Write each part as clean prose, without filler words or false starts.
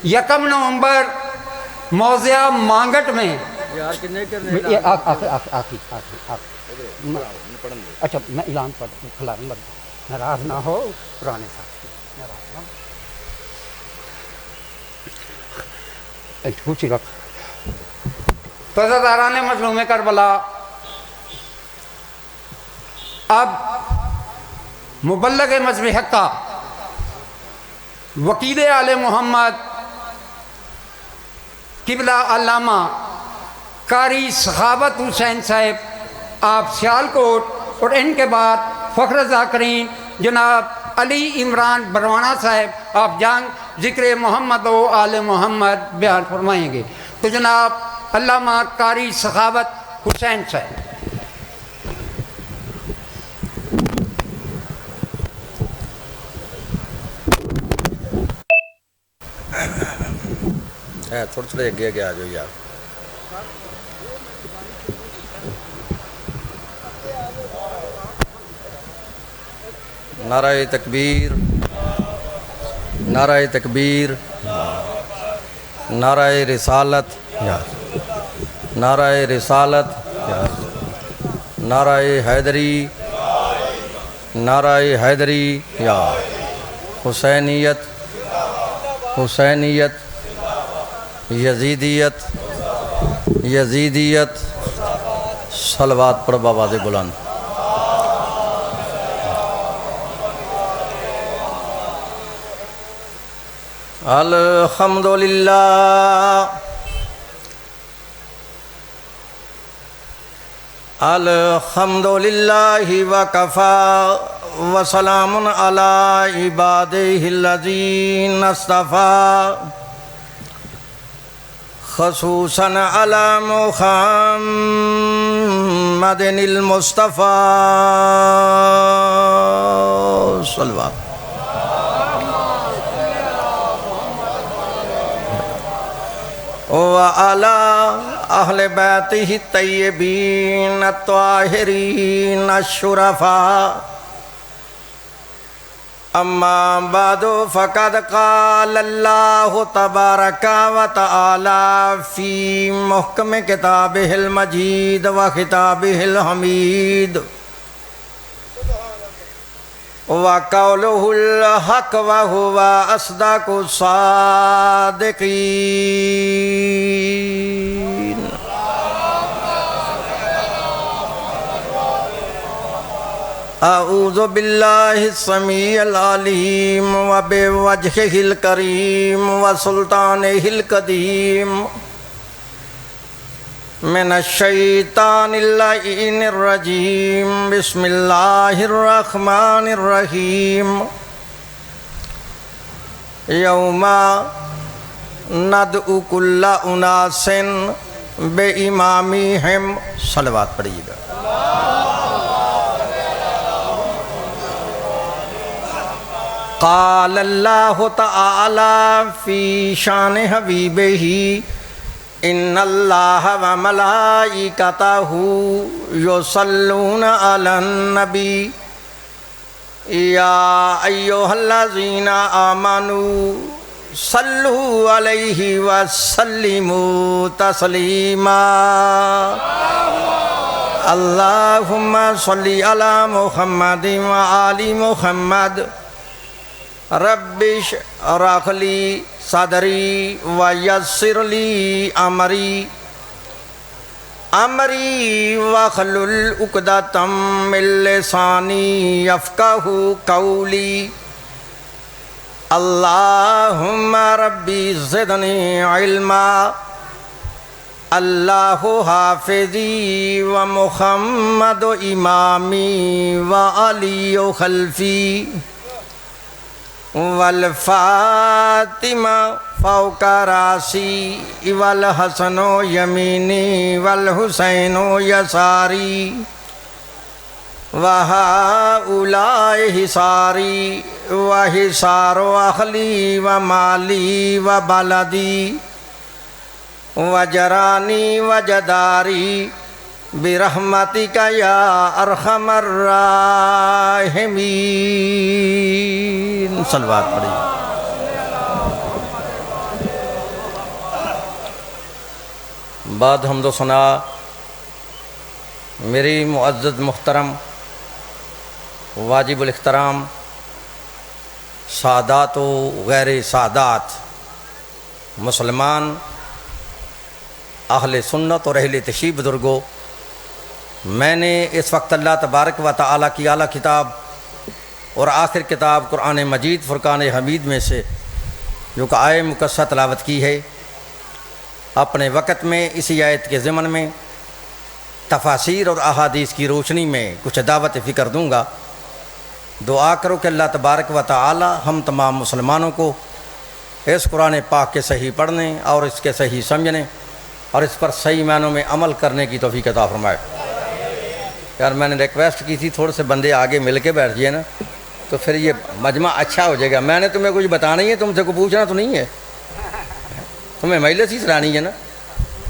1 नवंबर मौज़िया मांगट में यार किन्ने करने अच्छा मैं ऐलान पढ़ खिलाने लगा, नाराज ना हो पुराने साथी, नाराज ना कुछ रख। तज़दाराने मज़लूम करबला, अब मुबल्लग मज़हब हक़्क़ा वकील आले मोहम्मद किबला अल्लामा कारी सखावत हुसैन साहब आप सियालकोट, और इनके बाद फ़ख्र ज़ाकिरीन जनाब अली इमरान बरवाना साहब आप जंग ज़िक्र मोहम्मद व आले मोहम्मद बयान फरमाएंगे। तो जनाब अल्लामा कारी सखावत हुसैन साहब। थोड़े थोड़े अगे अगे आ जाओ यार। नाराए तकबीर, नाराए तकबीर, नाराए रिसालत, नाराए रिसालत, नाराए हैदरी, नाराए हैदरी, या हुसैनियत, हुसैनियत, यजीदियत, यजीदियत। सलवात पढ़ बाबा दे बुलंद। अल्हम्दुलिल्लाह, अल्हम्दुलिल्लाहि व कफ़ा व सलामुन अला इबादिहिल्लज़ीना इस्तफ़ा ख़ुसूसन अला मुहम्मदिनिल मुस्तफ़ा सल्लल्लाहु व अला अहले बैतिहि तय्यबीन अत्ताहिरीन अश्शुरफ़ा। अम्मा बादो फ़क़द क़ालल्लाहु तबारका व तआला फ़ी मुहकम किताबिहिल मजीद व खिताबिहिल हमीद व क़ौलुहुल हक़ व हुवा अस्दक़ुस सादिक़ीन। अऊज़ु बिल्लाहि समीइल अलीम व बिवजहिल करीम व सुल्तानिहिल कदीम मिनश्शैतानिर लईनिर रजीम। बिस्मिल्लाहिर रहमानिर रहीम। यौमा नदउ कुल्ला उनासिन बेइमामिहिम। सलवात पढ़िएगा। क़ाल अल्लाहु तआला फ़ी शान हबीबिही इन्नल्लाह व मलाइकतहु युसल्लूना अलन नबी या अय्युहल्लज़ीना आमनू सल्लू अलैहि व सल्लिमू तस्लीमा। अल्लाहुम्मा सल्लि अला मुहम्मदिन व आलि मुहम्मद। रब्बिश रखली सदरी व यस्सिरली अमरी अमरी वहलुल उक़दतम मिन लिसानी यफ़क़हू क़ौली। अल्लाहुम्मा रब्बी ज़िदनी इल्मा। अल्लाहु हाफ़िज़ी व मुहम्मद इमामी व अली खल्फ़ी वल फ़ातिमा फ़ौक़ा रासी वल हसनो यमीनी वल हुसैनो यसारी व हाउलाए हिसारी व हिसारो अहली व माली व बलदी व जरानी व जदारी बिरहमतिका या अरहमर राहिमीन। सलवात पढ़ी। बाद हमदो सना मेरी मुअज़्ज़ज़ मुहतरम वाजिबुल इख्तराम सादात व गैर सादात मुसलमान अहले सुन्नत और अहले तशरीफ़ बुज़ुर्गों, मैंने इस वक्त अल्लाह तबारक व तआला की आला किताब और आखिर किताब कुरान मजीद फ़ुरक़ान हमीद में से जो कि आय मुकस्सा तलावत की है, अपने वक़्त में इसी आयत के ज़िमन में तफासीर और अहादीस की रोशनी में कुछ दावत फ़िक्र दूँगा। दुआ करो कि अल्लाह तबारक व तआला हम तमाम मुसलमानों को इस कुरान पाक के सही पढ़ने और इसके सही समझने और इस पर सही मानों में अमल करने की तौफ़ीक़ अता फ़रमाए। यार मैंने रिक्वेस्ट की थी थोड़े से बंदे आगे मिल के बैठ जाइए ना, तो फिर ये मजमा अच्छा हो जाएगा। मैंने तुम्हें कुछ बताना ही है, तुमसे को पूछना तो नहीं है, तुम्हें मजलिस ही सरानी है ना।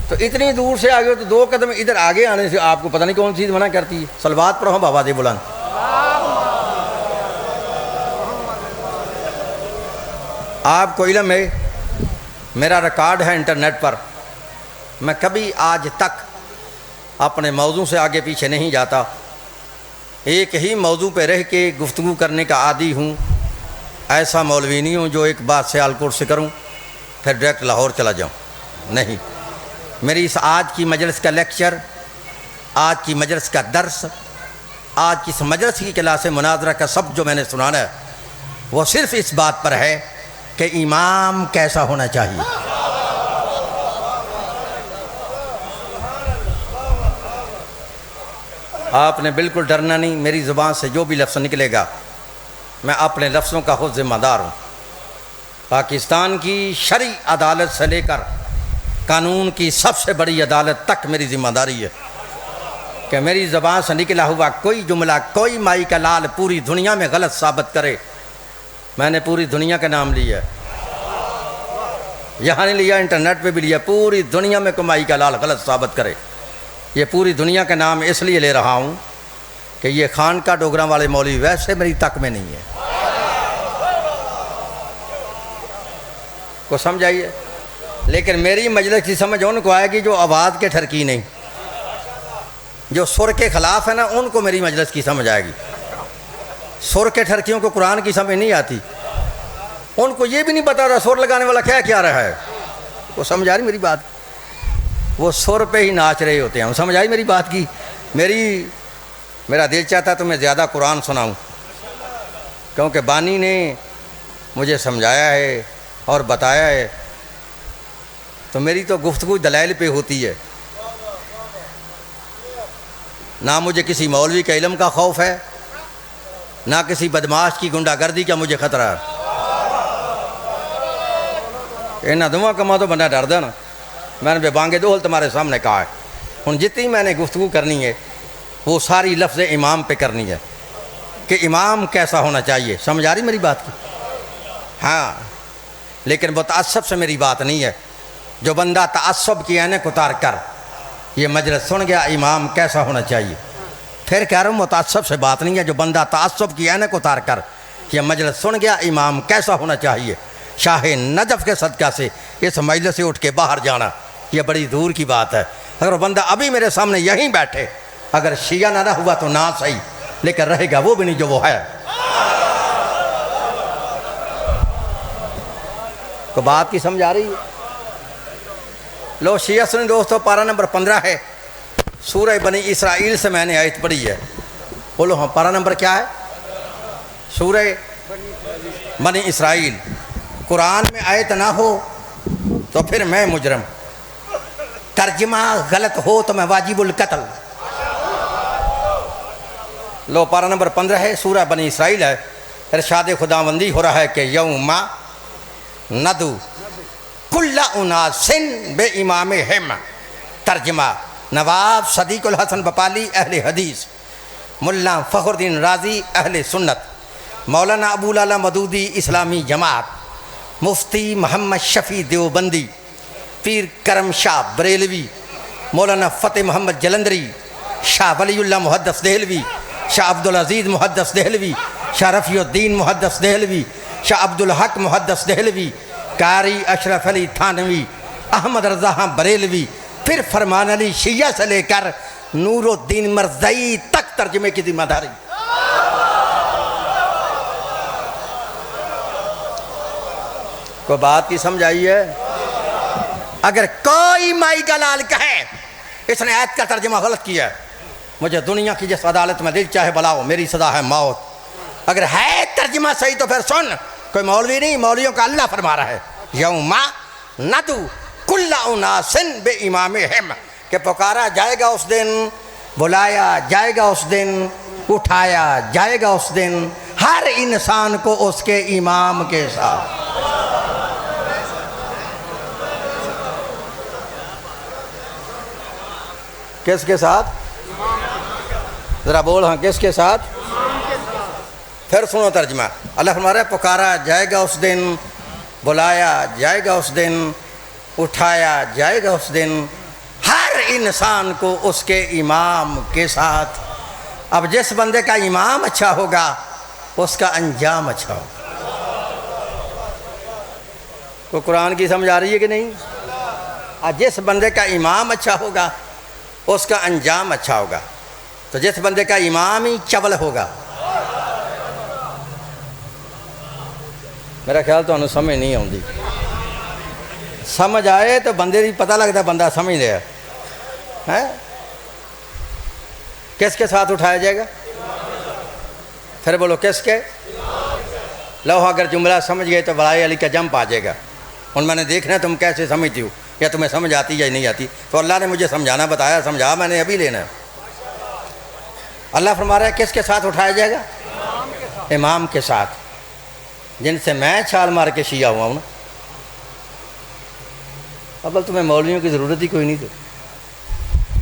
तो इतनी दूर से आगे हो तो 2 कदम इधर आगे आने से आपको पता नहीं कौन सी चीज़ मना करती है। सलवात पर हम आवाज़ बुलंद। आपको इल्म है, मेरा रिकॉर्ड है इंटरनेट पर, मैं कभी आज तक अपने मौजू से आगे पीछे नहीं जाता। एक ही मौजू पे रह के गुफ्तगू करने का आदी हूँ। ऐसा मौलवी नहीं हूँ जो एक बात सियालकोट से करूँ फिर डायरेक्ट लाहौर चला जाऊँ, नहीं। मेरी इस आज की मजलिस का लेक्चर, आज की मजलिस का दर्स, आज की इस मजलिस की क्लास मुनाजरा का सब जो मैंने सुनाना है वो सिर्फ़ इस बात पर है कि इमाम कैसा होना चाहिए। आपने बिल्कुल डरना नहीं, मेरी ज़ुबान से जो भी लफ्ज़ निकलेगा मैं अपने लफ्ज़ों का खुद ज़िम्मेदार हूँ। पाकिस्तान की शरई अदालत से लेकर कानून की सबसे बड़ी अदालत तक मेरी ज़िम्मेदारी है कि मेरी ज़ुबान से निकला हुआ कोई जुमला, कोई माई का लाल पूरी दुनिया में गलत साबित करे। मैंने पूरी दुनिया का नाम लिया, यहाँ नहीं लिया, इंटरनेट पे भी लिया। पूरी दुनिया में कोई माई का लाल गलत साबित करे, ये पूरी दुनिया का नाम इसलिए ले रहा हूँ कि ये खान का डोगरा वाले मौलवी वैसे मेरी तक में नहीं है, को समझाइए। लेकिन मेरी मजलिस की समझ उनको आएगी जो आवाज़ के ठरकी नहीं, जो सुर के ख़िलाफ़ है ना, उनको मेरी मजलिस की समझ आएगी। सुर के ठरकियों को कुरान की समझ नहीं आती, उनको ये भी नहीं पता रहा सुर लगाने वाला क्या क्या रहा है। वो समझ आ रही मेरी बात, वो सुर पे ही नाच रहे होते हैं। समझ आई मेरी बात की। मेरा दिल चाहता तो मैं ज़्यादा कुरान सुनाऊं, क्योंकि बानी ने मुझे समझाया है और बताया है, तो मेरी तो गुफ्तगू दलाइल पे होती है। ना मुझे किसी मौलवी के इल्म का खौफ है, ना किसी बदमाश की गुंडागर्दी का मुझे ख़तरा है। इन्हें दुआ कमा तो बंदा डरदा ना। मैंने बेबांगे दोहल तुम्हारे सामने कहा है। हुन जितनी मैंने गुफ्तगू करनी है वो सारी लफ्ज़ इमाम पे करनी है कि इमाम कैसा होना चाहिए। समझ आ रही मेरी बात की? हाँ, लेकिन वो तअस्सुब से मेरी बात नहीं है। जो बंदा तअस्सुब की ऐनक उतार कर ये मजलिस सुन गया इमाम कैसा होना चाहिए, फिर कह रहा हूँ मुतअस्सिब से बात नहीं है। जो बंदा तअस्सुब की ऐनक उतार कर ये मजलिस सुन गया इमाम कैसा होना चाहिए, शाह नजफ़ के सदका से इस मजलिस से उठ के बाहर जाना ये बड़ी दूर की बात है। अगर बंदा अभी मेरे सामने यहीं बैठे, अगर शिया ना हुआ तो ना सही, लेकिन रहेगा वो भी नहीं जो वो है। तो बात की समझ आ रही है? लो शिया सुनी दोस्तों, पारा नंबर 15 है, सूरह बनी इसराइल से मैंने आयत पढ़ी है। बोलो हाँ, पारा नंबर क्या है? सूरह बनी इसराइल। कुरान में आयत ना हो तो फिर मैं मुजरम, तर्जमा गलत हो तो मैं वाजिबुल कत्ल। लो पारा नंबर 15 है, सूरह बनी इसराइल है। इरशाद खुदाबंदी हो रहा है कि यौमा नदू कुल्ला उनासिन बे इमाम हिम। तर्जमा नवाब सदीकुल हसन बपाली अहले हदीस, मुल्ला फ़खरुद्दीन राजी अहले सुन्नत, मौलाना अबूल आला मदूदी इस्लामी जमात, मुफ्ती मोहम्मद शफ़ी देवबंदी, पीर करम शाह बरेलवी, मौलाना फ़तेह मोहम्मद जलंधरी, शाह वलीउल्लाह मुहद्दिस देहलवी, शाह अब्दुल अजीज़ मुहद्दिस देहलवी, शाह रफ़ीउद्दीन मुहद्दिस देहलवी, शाह अब्दुल हक मुहद्दिस देहलवी, कारी अशरफ अली थानवी, अहमद रज़ा बरेलवी, फिर फरमान अली शिया से लेकर नूरुद्दीन मरज़ई तक तर्जुमे की जिम्मेदारी। को बात की समझ आई है? अगर कोई माई का लाल कहे इसने आयत का तर्जुमा गलत किया, मुझे दुनिया की जिस अदालत में दिल चाहे बुलाओ, मेरी सदा है मौत। अगर है तर्जुमा सही तो फिर सुन, कोई मौलवी नहीं, मौलवियों का अल्लाह फरमा रहा है यौमा नदू कुल्ला उनासिन बे इमामिहिम, कि पुकारा जाएगा उस दिन, बुलाया जाएगा उस दिन, उठाया जाएगा उस दिन हर इंसान को उसके इमाम के साथ। किसके साथ? ज़रा बोल, हाँ किसके साथ? फिर सुनो तर्जमा। अल्लाह फरमा रहा है पुकारा जाएगा उस दिन, बुलाया जाएगा उस दिन, उठाया जाएगा उस दिन हर इंसान को उसके इमाम के साथ। अब जिस बंदे का इमाम अच्छा होगा उसका अंजाम अच्छा होगा। तो कुरान की समझ आ रही है कि नहीं? और जिस बंदे का इमाम अच्छा होगा उसका अंजाम अच्छा होगा। तो जिस बंदे का इमाम ही चवल होगा, मेरा ख्याल तो समझ नहीं आती। समझ आए तो बंदे की पता लगता बंदा समझ रहा है। किसके साथ उठाया जाएगा? फिर बोलो किसके? लो अगर जुमला समझ गए तो बड़ाई अली का जंप आ जाएगा। और मैंने देखना तुम कैसे समझती हो, या तुम्हें समझ आती या नहीं आती। तो अल्लाह ने मुझे समझाना बताया, समझा मैंने अभी लेना है। अल्लाह फरमा रहा है किसके साथ उठाया जाएगा? इमाम के साथ, जिनसे मैं छाल मार के शिया हुआ हूँ ना। अब तुम्हें मौलवियों की ज़रूरत ही कोई नहीं, तो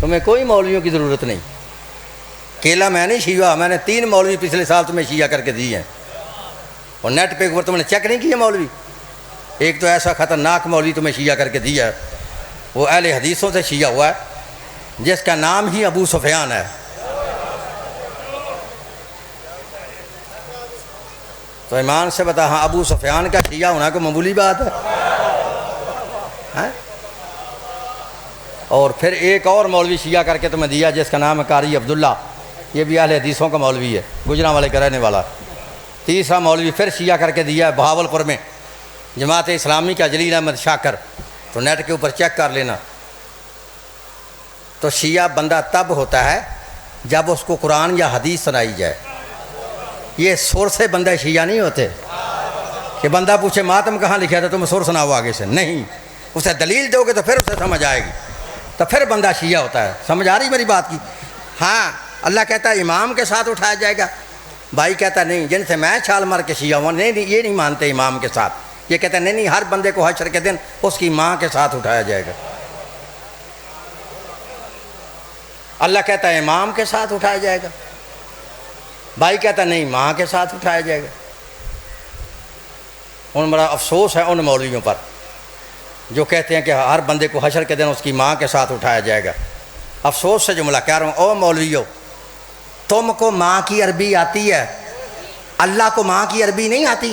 तुम्हें कोई मौलवियों की ज़रूरत नहीं। केला मैं नहीं शिया, मैंने 3 मौलवी पिछले साल तुम्हें शिया करके दिए हैं। और नेट पे ऊपर तुमने चेक नहीं किया मौलवी। एक तो ऐसा ख़तरनाक मौलवी तुम्हें शिया करके दिया है, वो अहले हदीसों से शिया हुआ है, जिसका नाम ही अबू सुफियान है। तो ईमान से बता, हाँ अबू सुफियान का शिया होना कोई मामूली बात है? और फिर एक और मौलवी शिया करके तुम्हें दिया जिसका नाम है कारी अब्दुल्ला, ये भी अहले हदीसों का मौलवी है, गुजरांवाले का रहने वाला। तीसरा मौलवी फिर शिया करके दिया है बहावलपुर में, जमात इस्लामी का जलील अहमद शाकर। तो नेट के ऊपर चेक कर लेना। तो शिया बंदा तब होता है जब उसको कुरान या हदीस सुनाई जाए। ये सुर से बंदा शिया नहीं होते कि बंदा पूछे मातम कहाँ लिखा था तुम सुर सुनाओ आगे से, नहीं। उसे दलील दोगे तो फिर उसे समझ आएगी, तो फिर बंदा शिया होता है। समझ आ रही मेरी बात की? हाँ, अल्लाह कहता है इमाम के साथ उठाया जाएगा। भाई कहता नहीं, जिनसे मैं छाल मार के शिया हुआ, नहीं ये नहीं मानते इमाम के साथ। ये कहते नहीं हर बंदे को हशर के दिन उसकी माँ के साथ उठाया जाएगा। अल्लाह कहता है इमाम के साथ उठाया जाएगा, भाई कहता नहीं माँ के साथ उठाया जाएगा। उन बड़ा अफसोस है उन मौलवियों पर जो कहते हैं कि हर बंदे को हशर के दिन उसकी माँ के साथ उठाया जाएगा। अफसोस से जुमला कह रहा हूँ, ओ मौलवियों, तुमको माँ की अरबी आती है, अल्लाह को माँ की अरबी नहीं आती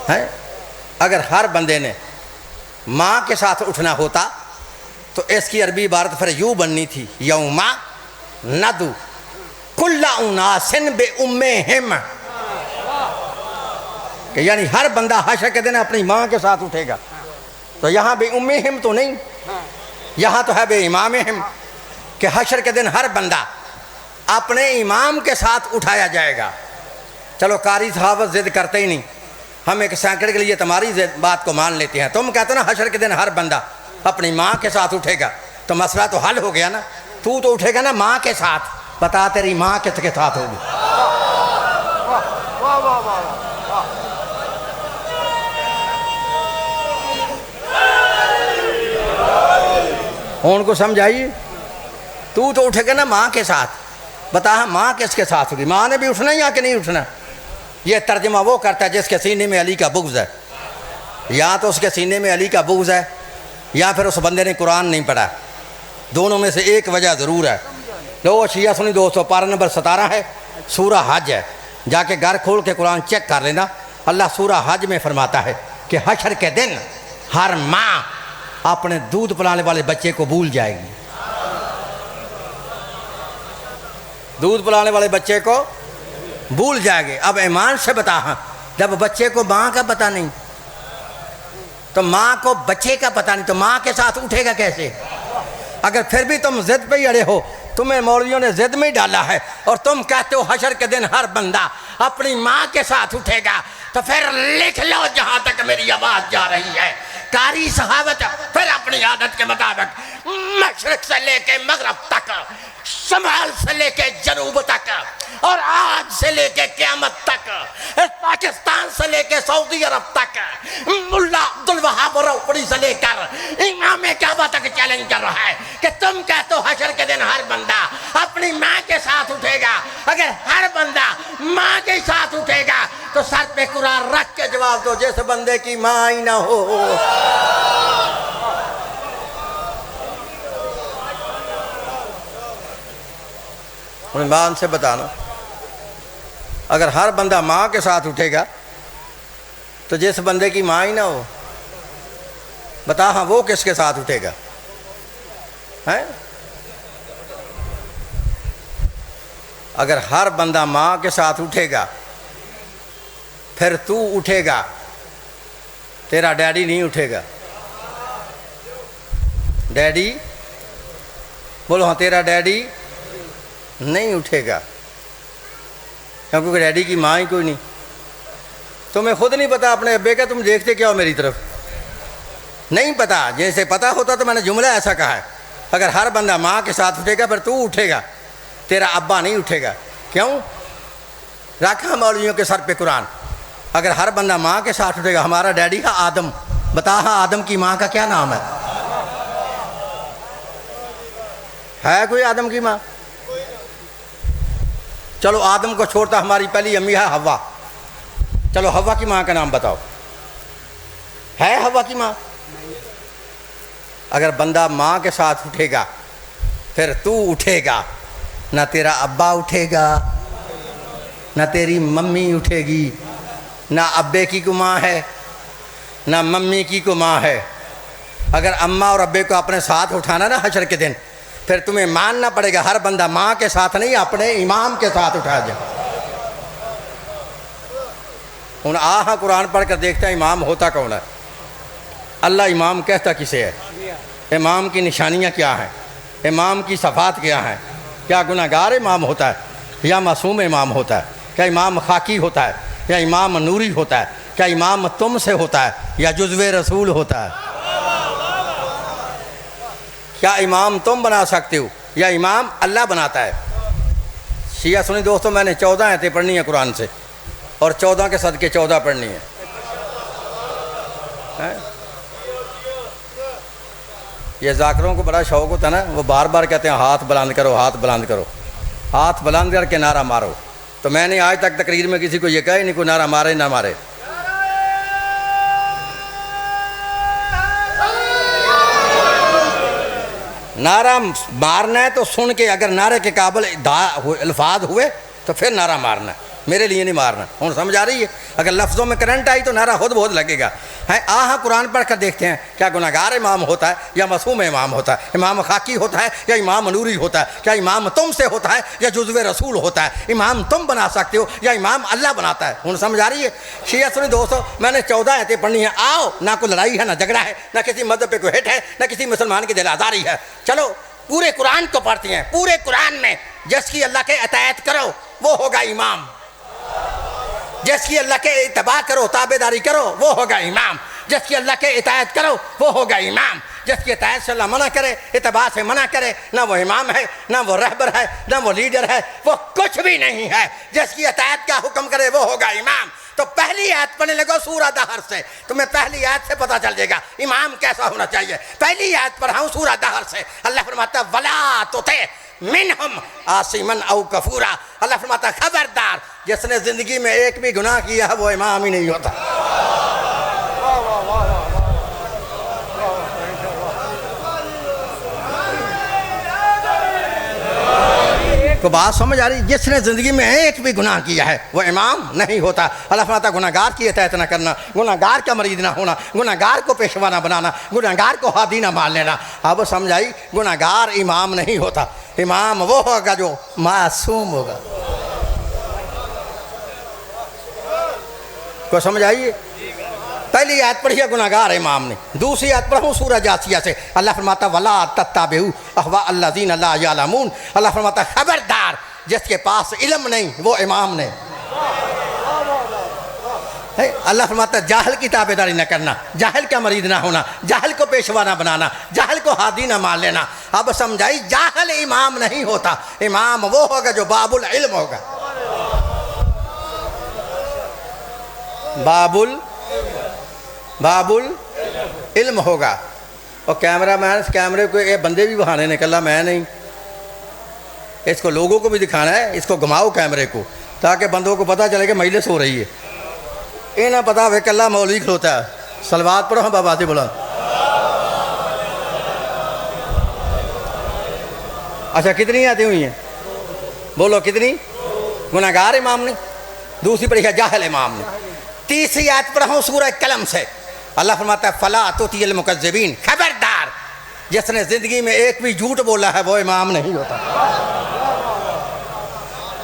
है? अगर हर बंदे ने माँ के साथ उठना होता तो इसकी अरबी इबारत फिर यूँ बननी थी, यौमा नदू कुल्ला उनासिन बे उम्मिहिम, कि यानी हर बंदा हशर के दिन अपनी माँ के साथ उठेगा। तो यहाँ बे उम्मिहिम तो नहीं, यहाँ तो है बे इमामिहिम, कि हशर के दिन हर बंदा अपने इमाम के साथ उठाया जाएगा। चलो कारी साहब जिद करते ही नहीं, हम एक सैकड़े के लिए तुम्हारी बात को मान लेते हैं। तुम कहते हो ना हशर के दिन हर बंदा अपनी माँ के साथ उठेगा, तो मसला तो हल हो गया ना। तू तो उठेगा ना माँ के साथ, बता तेरी माँ किसके साथ होगी? उनको समझाइए। तू तो उठेगा ना माँ के साथ, बता माँ किसके साथ होगी? माँ ने भी उठना या कि नहीं उठना? ये तर्जमा वो करता है जिसके सीने में अली का बुग़्ज़ है। या तो उसके सीने में अली का बुग़्ज़ है, या फिर उस बंदे ने कुरान नहीं पढ़ा। दोनों में से एक वजह ज़रूर है। लो शिया सुनी दोस्तों, पारा नंबर 17 है, सूरा हज है, जाके घर खोल के कुरान चेक कर लेना। अल्लाह सूरा हज में फरमाता है कि हशर के दिन हर माँ अपने दूध पिलाने वाले बच्चे को भूल जाएगी। दूध पिलाने वाले बच्चे को भूल जाएंगे। अब ईमान से बता, हाँ, जब बच्चे को माँ का पता नहीं तो माँ को बच्चे का पता नहीं तो माँ के साथ उठेगा कैसे? अगर फिर भी तुम जिद पे ही अड़े हो, तुम्हें मौलवियों ने जिद में ही डाला है और तुम कहते हो हशर के दिन हर बंदा अपनी माँ के साथ उठेगा, तो फिर लिख लो जहाँ तक मेरी आवाज़ जा रही है, कारी सहावत फिर अपनी आदत के मुताबिक मशरक से लेके मगरब तक, शमाल से लेके जनूब तक और आज से लेके क़यामत तक, पाकिस्तान से लेके सऊदी अरब तक, मुल्ला अब्दुल वहाब रौपड़ी से लेकर इमाम काबा तक चैलेंज कर रहा है कि तुम कहते हो हशर के दिन हर बंदा अपनी माँ के साथ उठेगा। अगर हर बंदा माँ के साथ उठेगा तो सर पे कुरान रख के जवाब दो, जिस बंदे की माँ ही ना हो। ईमान से बताना, अगर हर बंदा माँ के साथ उठेगा तो जिस बंदे की माँ ही ना हो, बता हाँ वो किसके साथ उठेगा? हैं? अगर हर बंदा माँ के साथ उठेगा फिर तू उठेगा, तेरा डैडी नहीं उठेगा। डैडी बोलो, हाँ, तेरा डैडी नहीं उठेगा क्योंकि डैडी की माँ ही कोई नहीं। तुम्हें खुद नहीं पता अपने अब्बे का, तुम देखते क्या हो मेरी तरफ? नहीं पता। जैसे पता होता तो मैंने जुमला ऐसा कहा है, अगर हर बंदा माँ के साथ उठेगा फिर तू उठेगा, तेरा अब्बा नहीं उठेगा। क्यों? रखा मौलवियों के सर पे कुरान, अगर हर बंदा माँ के साथ उठेगा। हमारा डैडी है आदम, बता हाँ आदम की माँ का क्या नाम है कोई आदम की माँ? चलो आदम को छोड़ता, हमारी पहली अम्मी है हवा, चलो हवा की माँ का नाम बताओ, है हवा की माँ? अगर बंदा माँ के साथ उठेगा फिर तू उठेगा, ना तेरा अब्बा उठेगा, ना तेरी मम्मी उठेगी, ना अब्बे की को माँ है, ना मम्मी की को माँ है। अगर अम्मा और अब्बे को अपने साथ उठाना ना हशर के दिन, फिर तुम्हें मानना पड़ेगा हर बंदा माँ के साथ नहीं अपने इमाम के साथ उठा जाए। उन हाँ कुरान पढ़ कर देखते हैं इमाम होता कौन है? अल्लाह इमाम कहता किसे है? इमाम की निशानियाँ क्या हैं? इमाम की सफ़ात क्या हैं? क्या गुनाहगार इमाम होता है या मासूम इमाम होता है? क्या इमाम खाकी होता है या इमाम नूरी होता है? क्या इमाम तुम से होता है या जुज़्वे रसूल होता है? क्या इमाम तुम बना सकते हो या इमाम अल्लाह बनाता है? शिया सुनी दोस्तों, मैंने 14 आयतें पढ़नी है कुरान से और 14 के सदके 14 पढ़नी है। ये जाकरों को बड़ा शौक़ होता है ना, वो बार बार कहते हैं हाथ बुलंद करो, हाथ बुलंद करो, हाथ बुलंद करके नारा मारो। तो मैंने आज तक तकरीर में किसी को ये कहा ही नहीं कोई नारा मारे ना मारे। नारा मारना है तो सुन के, अगर नारे के काबिल अल्फाज हुए तो फिर नारा मारना है, मेरे लिए नहीं मारना। हूँ समझ आ रही है? अगर लफ्ज़ों में करंट आई तो नारा खुद बहुत लगेगा। है हाँ कुरान पढ़ कर देखते हैं, क्या गुनाहगार इमाम होता है या मासूम इमाम होता है? इमाम खाकी होता है या इमाम नूरी होता है? क्या इमाम तुम से होता है या जुज़्वे रसूल होता है? इमाम तुम बना सकते हो या इमाम अल्लाह बनाता है? हूँ समझ आ रही है? शिया सुनी दोस्तों, मैंने 14 आयतें पढ़नी है। आओ, ना कोई लड़ाई है, ना झगड़ा है, ना किसी मज़हब पे कोई हिट है, ना किसी मुसलमान की दिल आज़ारी है। चलो पूरे कुरान को पढ़ते हैं। पूरे कुरान में जिसकी अल्लाह के इताअत करो वो होगा इमाम, जिसकी अल्लाह के इत्तबा करो, ताबेदारी करो, वो होगा इमाम, जिसकी अल्लाह के इताअत करो वो होगा इमाम, जिसकी इताअत से अल्लाह मना करे, इत्तबा से मना करे, ना वो इमाम है, ना वो रहबर है, ना वो लीडर है, वो कुछ भी नहीं है। जिसकी इताअत का हुक्म करे वो होगा इमाम। तो पहली आयत पढ़ने लगो सूरह दहर से, तुम्हें पहली आयत से पता चल जाएगा इमाम कैसा होना चाहिए। पहली आयत पढ़ाऊँ सूरह दहर से। अल्लाह फरमाता वला तुति मिनहुम आसिमन औ कफूरा। अल्लाह फरमाता खबरदार, जिसने ज़िंदगी में एक भी गुनाह किया है वो इमाम ही नहीं होता। को बात समझ आ रही? जिसने ज़िंदगी में एक भी गुनाह किया है वो इमाम नहीं होता। अल्लाह फरमाता गुनाहगार की इताअत न करना, गुनाहगार का मरीद ना होना, गुनाहगार को पेशवा ना बनाना, गुनाहगार को हादी ना मान लेना। अब समझाई गुनाहगार इमाम नहीं होता। इमाम वो होगा जो मासूम होगा। को समझ आइए? पहली आयत पढ़ी है गुनाहगार इमाम ने, दूसरी आयत पढ़ूँ सूरह जासिया से। अल्लाह फरमाता वला तत्ताबिउ अहवा अल्लज़ीना ला यअलमून। अल्लाह फरमाता खबरदार जिसके पास इल्म नहीं वो इमाम नहीं। अल्लाह फरमाता जाहिल की ताबेदारी न करना, जाहिल का मरीद ना होना, जाहिल को पेशवा ना बनाना, जाहिल को हादी ना मान लेना। अब समझाई जाहिल इमाम नहीं होता। इमाम वो होगा जो बाबुल इल्म होगा। बाबुल इल्म होगा। और कैमरा मैन इस कैमरे को ये बंदे भी बहाने निकला, मैं नहीं, इसको लोगों को भी दिखाना है। इसको घुमाओ कैमरे को ताकि बंदों को पता चले कि मजलिस हो रही है। ये ना पता वे कल्ला मौलवी खलोता है। सलवात पढ़ो, हम बाबा से बोला। अच्छा कितनी आती हुई हैं? बोलो कितनी? गुनाहगार इमाम ने, दूसरी पढ़ी है जाहिल इमाम ने, तीसरी आयत पढ़ो सूरह कलम से। अल्लाह फरमाता है फला तुतिल मुकज़्ज़िबीन। खबरदार जिसने ज़िंदगी में एक भी झूठ बोला है वो इमाम नहीं होता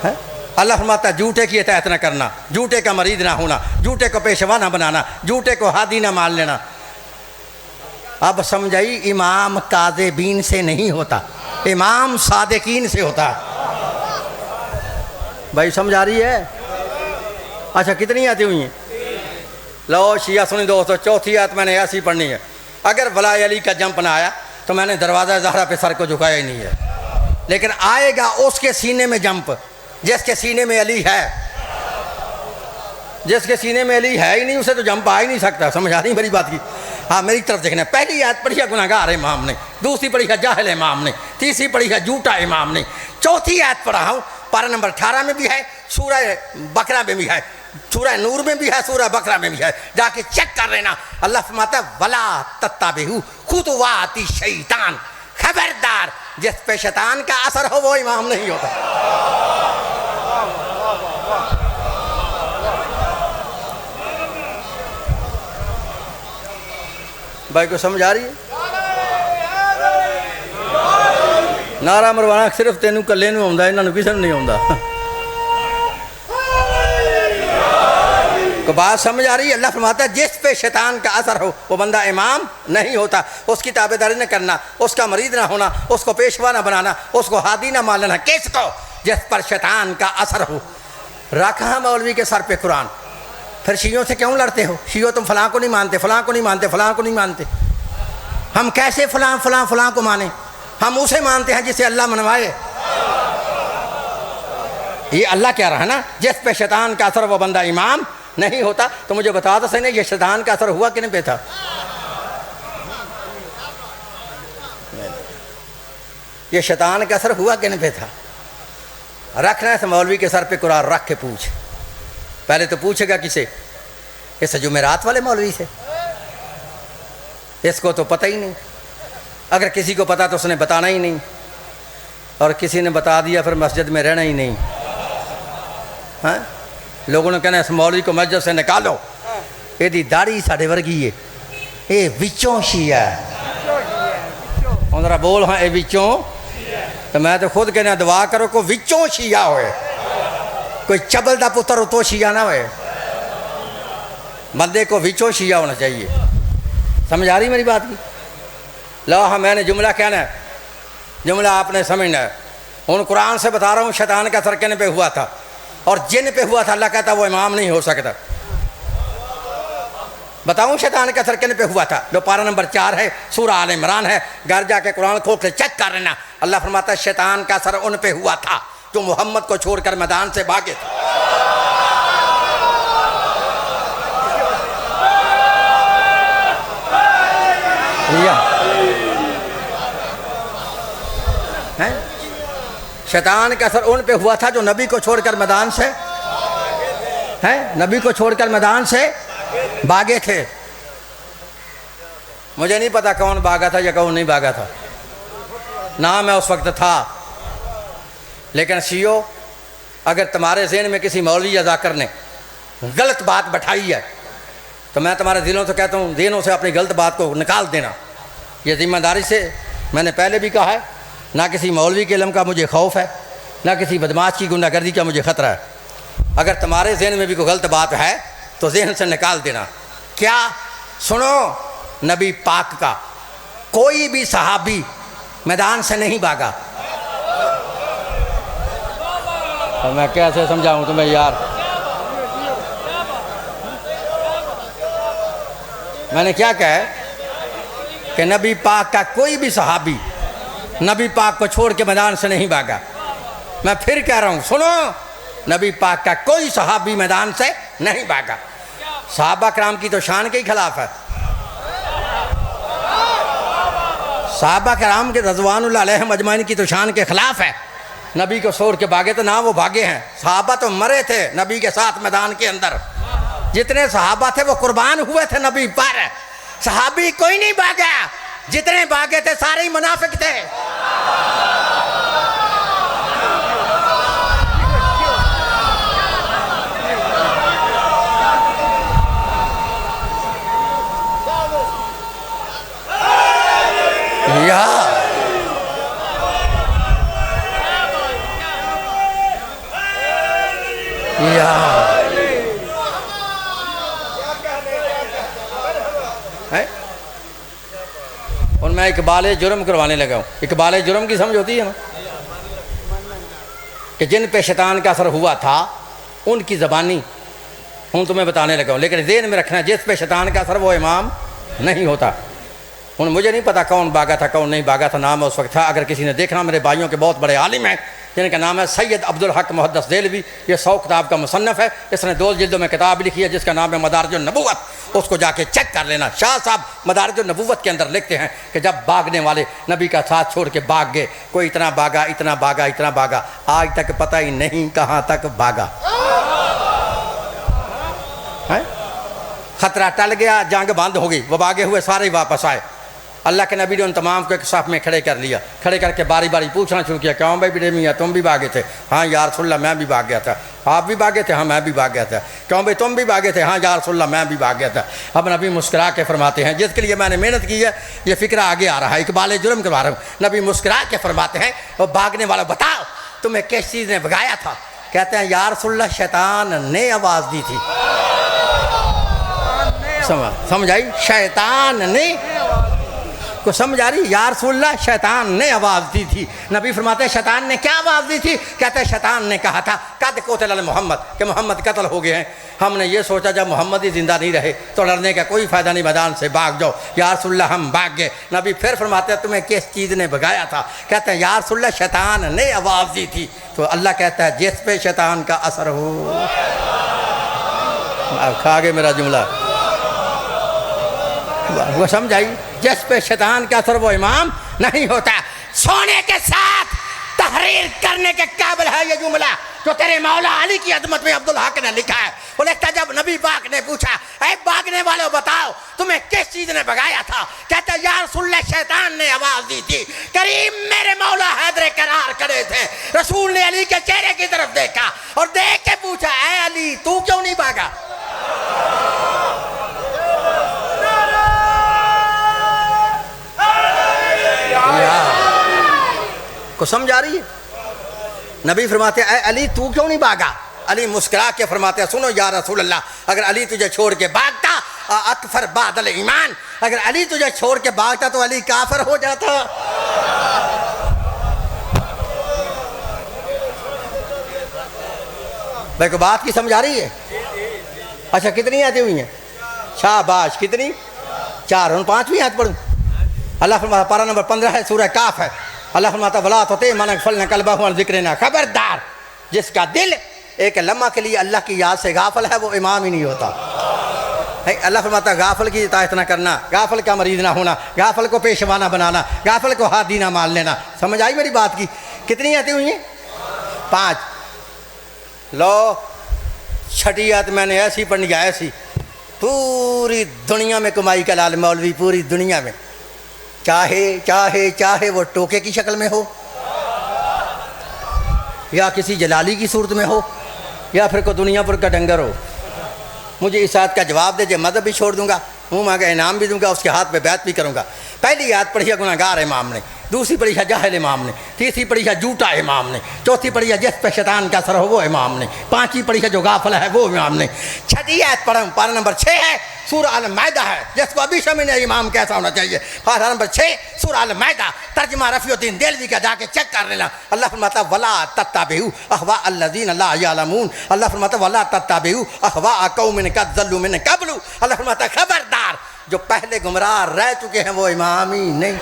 है? अल्लाह फरमाता है झूठे की इताअत न करना, झूठे का मरीद ना होना, झूठे को पेशवा ना बनाना, झूठे को हादी ना मान लेना। अब समझाई इमाम काज़िबीन से नहीं होता, इमाम सादिकीन से होता है। भाई समझ आ रही है? अच्छा कितनी आती हुई हैं? लो शिया सुनी दोस्तों, चौथी आयत मैंने ऐसी पढ़नी है। अगर वलाय अली का जंप ना आया तो मैंने दरवाज़ा ज़हरा पे सर को झुकाया ही नहीं है, लेकिन आएगा उसके सीने में जंप जिसके सीने में अली है। जिसके सीने में अली है ही नहीं उसे तो जंप आ ही नहीं सकता। समझ आ रही मेरी बात की? हाँ मेरी तरफ देखना। पहली आयत पढ़ी है गुनाहगार इमाम ने, दूसरी पढ़ी है जाहिल इमाम ने, तीसरी पढ़ी है झूठा इमाम ने, चौथी आयत पढ़ा हूँ पारा नंबर 18 में भी है, सूरह बकरा में भी है, सूरह नूर में भी है, सूरह बकरा में भी है। जाके चेक कर लेना। अल्लाह फरमाता है वला तत्ताबिहु खुतवाति शैतान। खबरदार जिस पे शैतान का असर हो वो इमाम नहीं होता। भाई को समझ आ रही है? नारा मरवाना सिर्फ तेनू कल्ले नूं आउंदा, इन्हां नूं किसे नूं नहीं आउंदा। को बात समझ आ रही है? अल्लाह फरमाता है जिस पे शैतान का असर हो वो बंदा इमाम नहीं होता। उसकी ताबेदारी न करना, उसका मरीद ना होना, उसको पेशवा ना बनाना, उसको हादी ना मान लेना। किसको? जिस पर शैतान का असर हो। रखा मौलवी के सर पे कुरान। फिर शियों से क्यों लड़ते हो? शियो तुम फलां को नहीं मानते, फलां को नहीं मानते, फलां को नहीं मानते। हम कैसे फलां फलां फलां को माने? हम उसे मानते हैं जिसे अल्लाह मनवाए। ये अल्लाह कह रहा है ना जिस पे शैतान का असर वो बंदा इमाम नहीं होता। तो मुझे बता दो सही, ये शैतान का असर हुआ कि नहीं पे था? ये शैतान का असर हुआ कि नहीं पे था? रखना है मौलवी के सर पे कुरान रख के पूछ। पहले तो पूछेगा किसे? इस जुमेरात वाले मौलवी से। इसको तो पता ही नहीं। अगर किसी को पता तो उसने बताना ही नहीं, और किसी ने बता दिया फिर मस्जिद में रहना ही नहीं। हाँ लोगों ने कहना इस मौलवी को मस्जिद से निकालो, यदि दाढ़ी साढ़े वर्गी है, ये विचों शिया जरा बोल। हाँ ये विचों। तो मैं तो खुद कहना दुआ करो को विचों शिया होए, कोई चबल का पुत्र हो तो शिया ना होए। बंदे को विचों शिया होना चाहिए। समझ आ रही मेरी बात की? लो हाँ मैंने जुमला कहना है, जुमला आपने समझना है। उन कुरान से बता रहा हूँ शैतान का असर कहने पे हुआ था और जिन पे हुआ था। अल्लाह कहता वो इमाम नहीं हो सकता। बताऊँ शैतान का असर कहने पे हुआ था? जो पारा नंबर 4 है, सूरह आल इमरान है, घर जाके कुरान खोल के चेक कर लेना। अल्लाह फरमाता है शैतान का असर उन पे हुआ था जो मोहम्मद को छोड़कर मैदान से भागे थे। शैतान का असर उन पे हुआ था जो नबी को छोड़कर मैदान से नबी को छोड़कर मैदान से भागे थे। मुझे नहीं पता कौन भागा था या कौन नहीं भागा था, ना मैं उस वक्त था। लेकिन सीओ, अगर तुम्हारे जहन में किसी मौलवी या जाकर ने गलत बात बैठाई है तो मैं तुम्हारे दिलों से कहता हूँ, दिनों से अपनी गलत बात को निकाल देना। ये ज़िम्मेदारी से मैंने पहले भी कहा है, ना किसी मौलवी के इल्म का मुझे खौफ है, ना किसी बदमाश की गुंडागर्दी का मुझे ख़तरा है। अगर तुम्हारे जहन में भी कोई गलत बात है तो जहन से निकाल देना। क्या सुनो, नबी पाक का कोई भी सहाबी मैदान से नहीं भागा। तो मैं कैसे समझाऊं तुम्हें यार, मैंने क्या कहा कि नबी पाक का कोई भी सहाबी नबी पाक को छोड़ के मैदान से नहीं भागा। मैं फिर कह रहा हूं, सुनो, नबी पाक का कोई सहाबी मैदान से नहीं भागा। सहाबा कराम की तो शान के ही खिलाफ है। सहाबा कराम के रज़वानुल्लाह अलैहिम अजमाइन की तो शान के खिलाफ है। नबी को छोड़ के भागे तो ना वो भागे हैं, सहाबा तो मरे थे नबी के साथ मैदान के अंदर। जितने सहाबा थे वो कुर्बान हुए थे नबी पर, सहाबी कोई नहीं भागा। जितने भागे थे सारे ही मुनाफिक थे। और मैं इकबाल जुर्म करवाने लगा हूँ। इकबाल जुर्म की समझ होती है ना, कि जिन पे शैतान का असर हुआ था उनकी ज़बानी हूँ तुम्हें बताने लगा हूँ। लेकिन ज़हन में रखना, जिस पे शैतान का असर वो इमाम नहीं होता। उन मुझे नहीं पता कौन भागा था कौन नहीं भागा था, नाम उस वक्त था। अगर किसी ने देखना, मेरे भाइयों के बहुत बड़े आलिम हैं जिनका नाम है सैयद अब्दुल हक मुहद्दिस देलवी। ये 100 किताब का मुसन्नफ़ है। इसने 2 जिल्दों में किताब लिखी है जिसका नाम है मदारिजुन नबुव्वत। उसको जाके चेक कर लेना। शाह साहब मदारिजुन नबुव्वत के अंदर लिखते हैं कि जब भागने वाले नबी का साथ छोड़ के भाग गए, कोई इतना भागा इतना भागा इतना भागा, आज तक पता ही नहीं कहाँ तक भागा है। खतरा टल गया, जंग बंद हो गई, वो भागे हुए सारे ही वापस आए। अल्लाह के नबी ने उन तमाम को एक साफ में खड़े कर लिया। खड़े करके बारी बारी पूछना शुरू किया, क्यों भाई बेटे मियाँ तुम भी भागे थे? हाँ यार रसूलल्लाह मैं भी भाग गया था। आप भी भागे थे? हाँ मैं भी भाग गया था। क्यों भाई तुम भी भागे थे? हाँ यार रसूलल्लाह मैं भी भाग गया था। अब नबी मुस्कुरा के फरमाते हैं, जिसके लिए मैंने मेहनत की है ये फ़िक्रा आगे आ रहा है, इकबाल जुर्म करवा रहा हूँ। नबी मुस्कुरा के फरमाते हैं, वो भागने वाला बताओ तुम्हें किस चीज़ ने भगाया था? कहते हैं यार रसूलल्लाह शैतान ने आवाज़ दी थी। समझ आई? शैतान ने को समझ आ रही? या रसूलल्लाह शैतान ने आवाज़ दी थी। नबी फरमाते हैं शैतान ने क्या आवाज़ दी थी? कहते हैं शैतान ने कहा था कद कोतल मोहम्मद, कि मोहम्मद कत्ल हो गए हैं। हमने ये सोचा जब मोहम्मद ही ज़िंदा नहीं रहे तो लड़ने का कोई फ़ायदा नहीं, मैदान से भाग जाओ। या रसूलल्लाह हम भाग गए। नबी फिर फरमाते हैं तुम्हें किस चीज़ ने भगाया था? कहते हैं या रसूलल्लाह शैतान ने आवाज़ दी थी। तो अल्लाह कहता है जिस पे शैतान का असर हो। अब खा गए मेरा जुमला, वो समझ आई? जिस पे शैतान का असर वो इमाम नहीं होता। सोने के साथ तहरीर करने के काबिल है ये जुमला जो तेरे मौला अली की अजमत में अब्दुल हक ने लिखा है। वो लिखता जब नबी पाक ने पूछा, ऐ भागने वालों बताओ तुम्हें किस चीज ने भगाया था? कहता या रसूलल्लाह शैतान ने आवाज दी थी। करीम मेरे मौला हैदर करार करे थे। रसूल ने अली के चेहरे की तरफ देखा और देख के पूछा, ऐ अली तू क्यों नहीं भागा? को समझ आ रही है? नबी फरमाते हैं अली तू क्यों नहीं भागा? अली मुस्कुरा के फरमाते हैं सुनो या रसूल अल्लाह, अगर अली तुझे छोड़ के भागता अकफर बादल ईमान, अगर अली तुझे छोड़ के भागता तो अली काफिर हो जाता। भाई को बात की समझ आ रही है? अच्छा कितनी आती हुई हैं? शाबाश, कितनी? 4। उन 5वीं आयत पढ़ूं। अल्लाह फरमाता पारा नंबर 15 है, सूरह काफ है। अल्लाह फरमाता वला तोते मन फल कल्बा हुआ जिक्र, खबरदार जिसका दिल एक लम्हा के लिए अल्लाह की याद से गाफिल है वो इमाम ही नहीं होता। अल्लाह फरमाता गाफिल की इताअत ना करना, गाफिल का मरीज ना होना, गाफिल को पेशवाना बनाना, गाफिल को हाथ दीना मान लेना। समझ आई मेरी बात की? कितनी आती हुई हैं? 5। लो छठी आयत मैंने ऐसी पढ़नी है, ऐसी पूरी दुनिया में कमाई का लाल मौलवी, पूरी दुनिया में, चाहे चाहे चाहे वो टोके की शक्ल में हो, या किसी जलाली की सूरत में हो या फिर कोई दुनिया पर का डंगर हो। मुझे इस आयत का जवाब दे, मज़हब भी छोड़ दूंगा, मुँह मांगा इनाम भी दूंगा, उसके हाथ पे बैत भी करूंगा। पहली आयत पढ़ी है गुनाहगार इमाम ने, दूसरी पढ़ी है जाहिल इमाम ने, तीसरी पढ़ी है झूठा इमाम ने, चौथी पढ़ी है जिस पे शैतान का असर हो वो इमाम ने, पांचवी पढ़ी है जो गाफिल है वो इमाम ने, छठी आयत पढ़ा पारा नंबर 6 है सूरह अल-माइदा है, जिसको अभी समझ नहीं इमाम कैसा होना चाहिए। पारा नंबर 6 सूरह अल-माइदा, तर्जुमा रफ़ीउद्दीन देलवी का जाके चेक कर लेना। अल्लाह फरमाता वला तत्ताबिउ अहवा अल्लज़ीना ला यअलमून, अल्लाह फरमाता वला तत्ताबिउ अहवा कौमिन क़द ज़ल्लू मिन क़ब्लु, अल्लाह फरमाता खबरदार जो पहले गुमराह रह चुके हैं वो इमाम ही नहीं।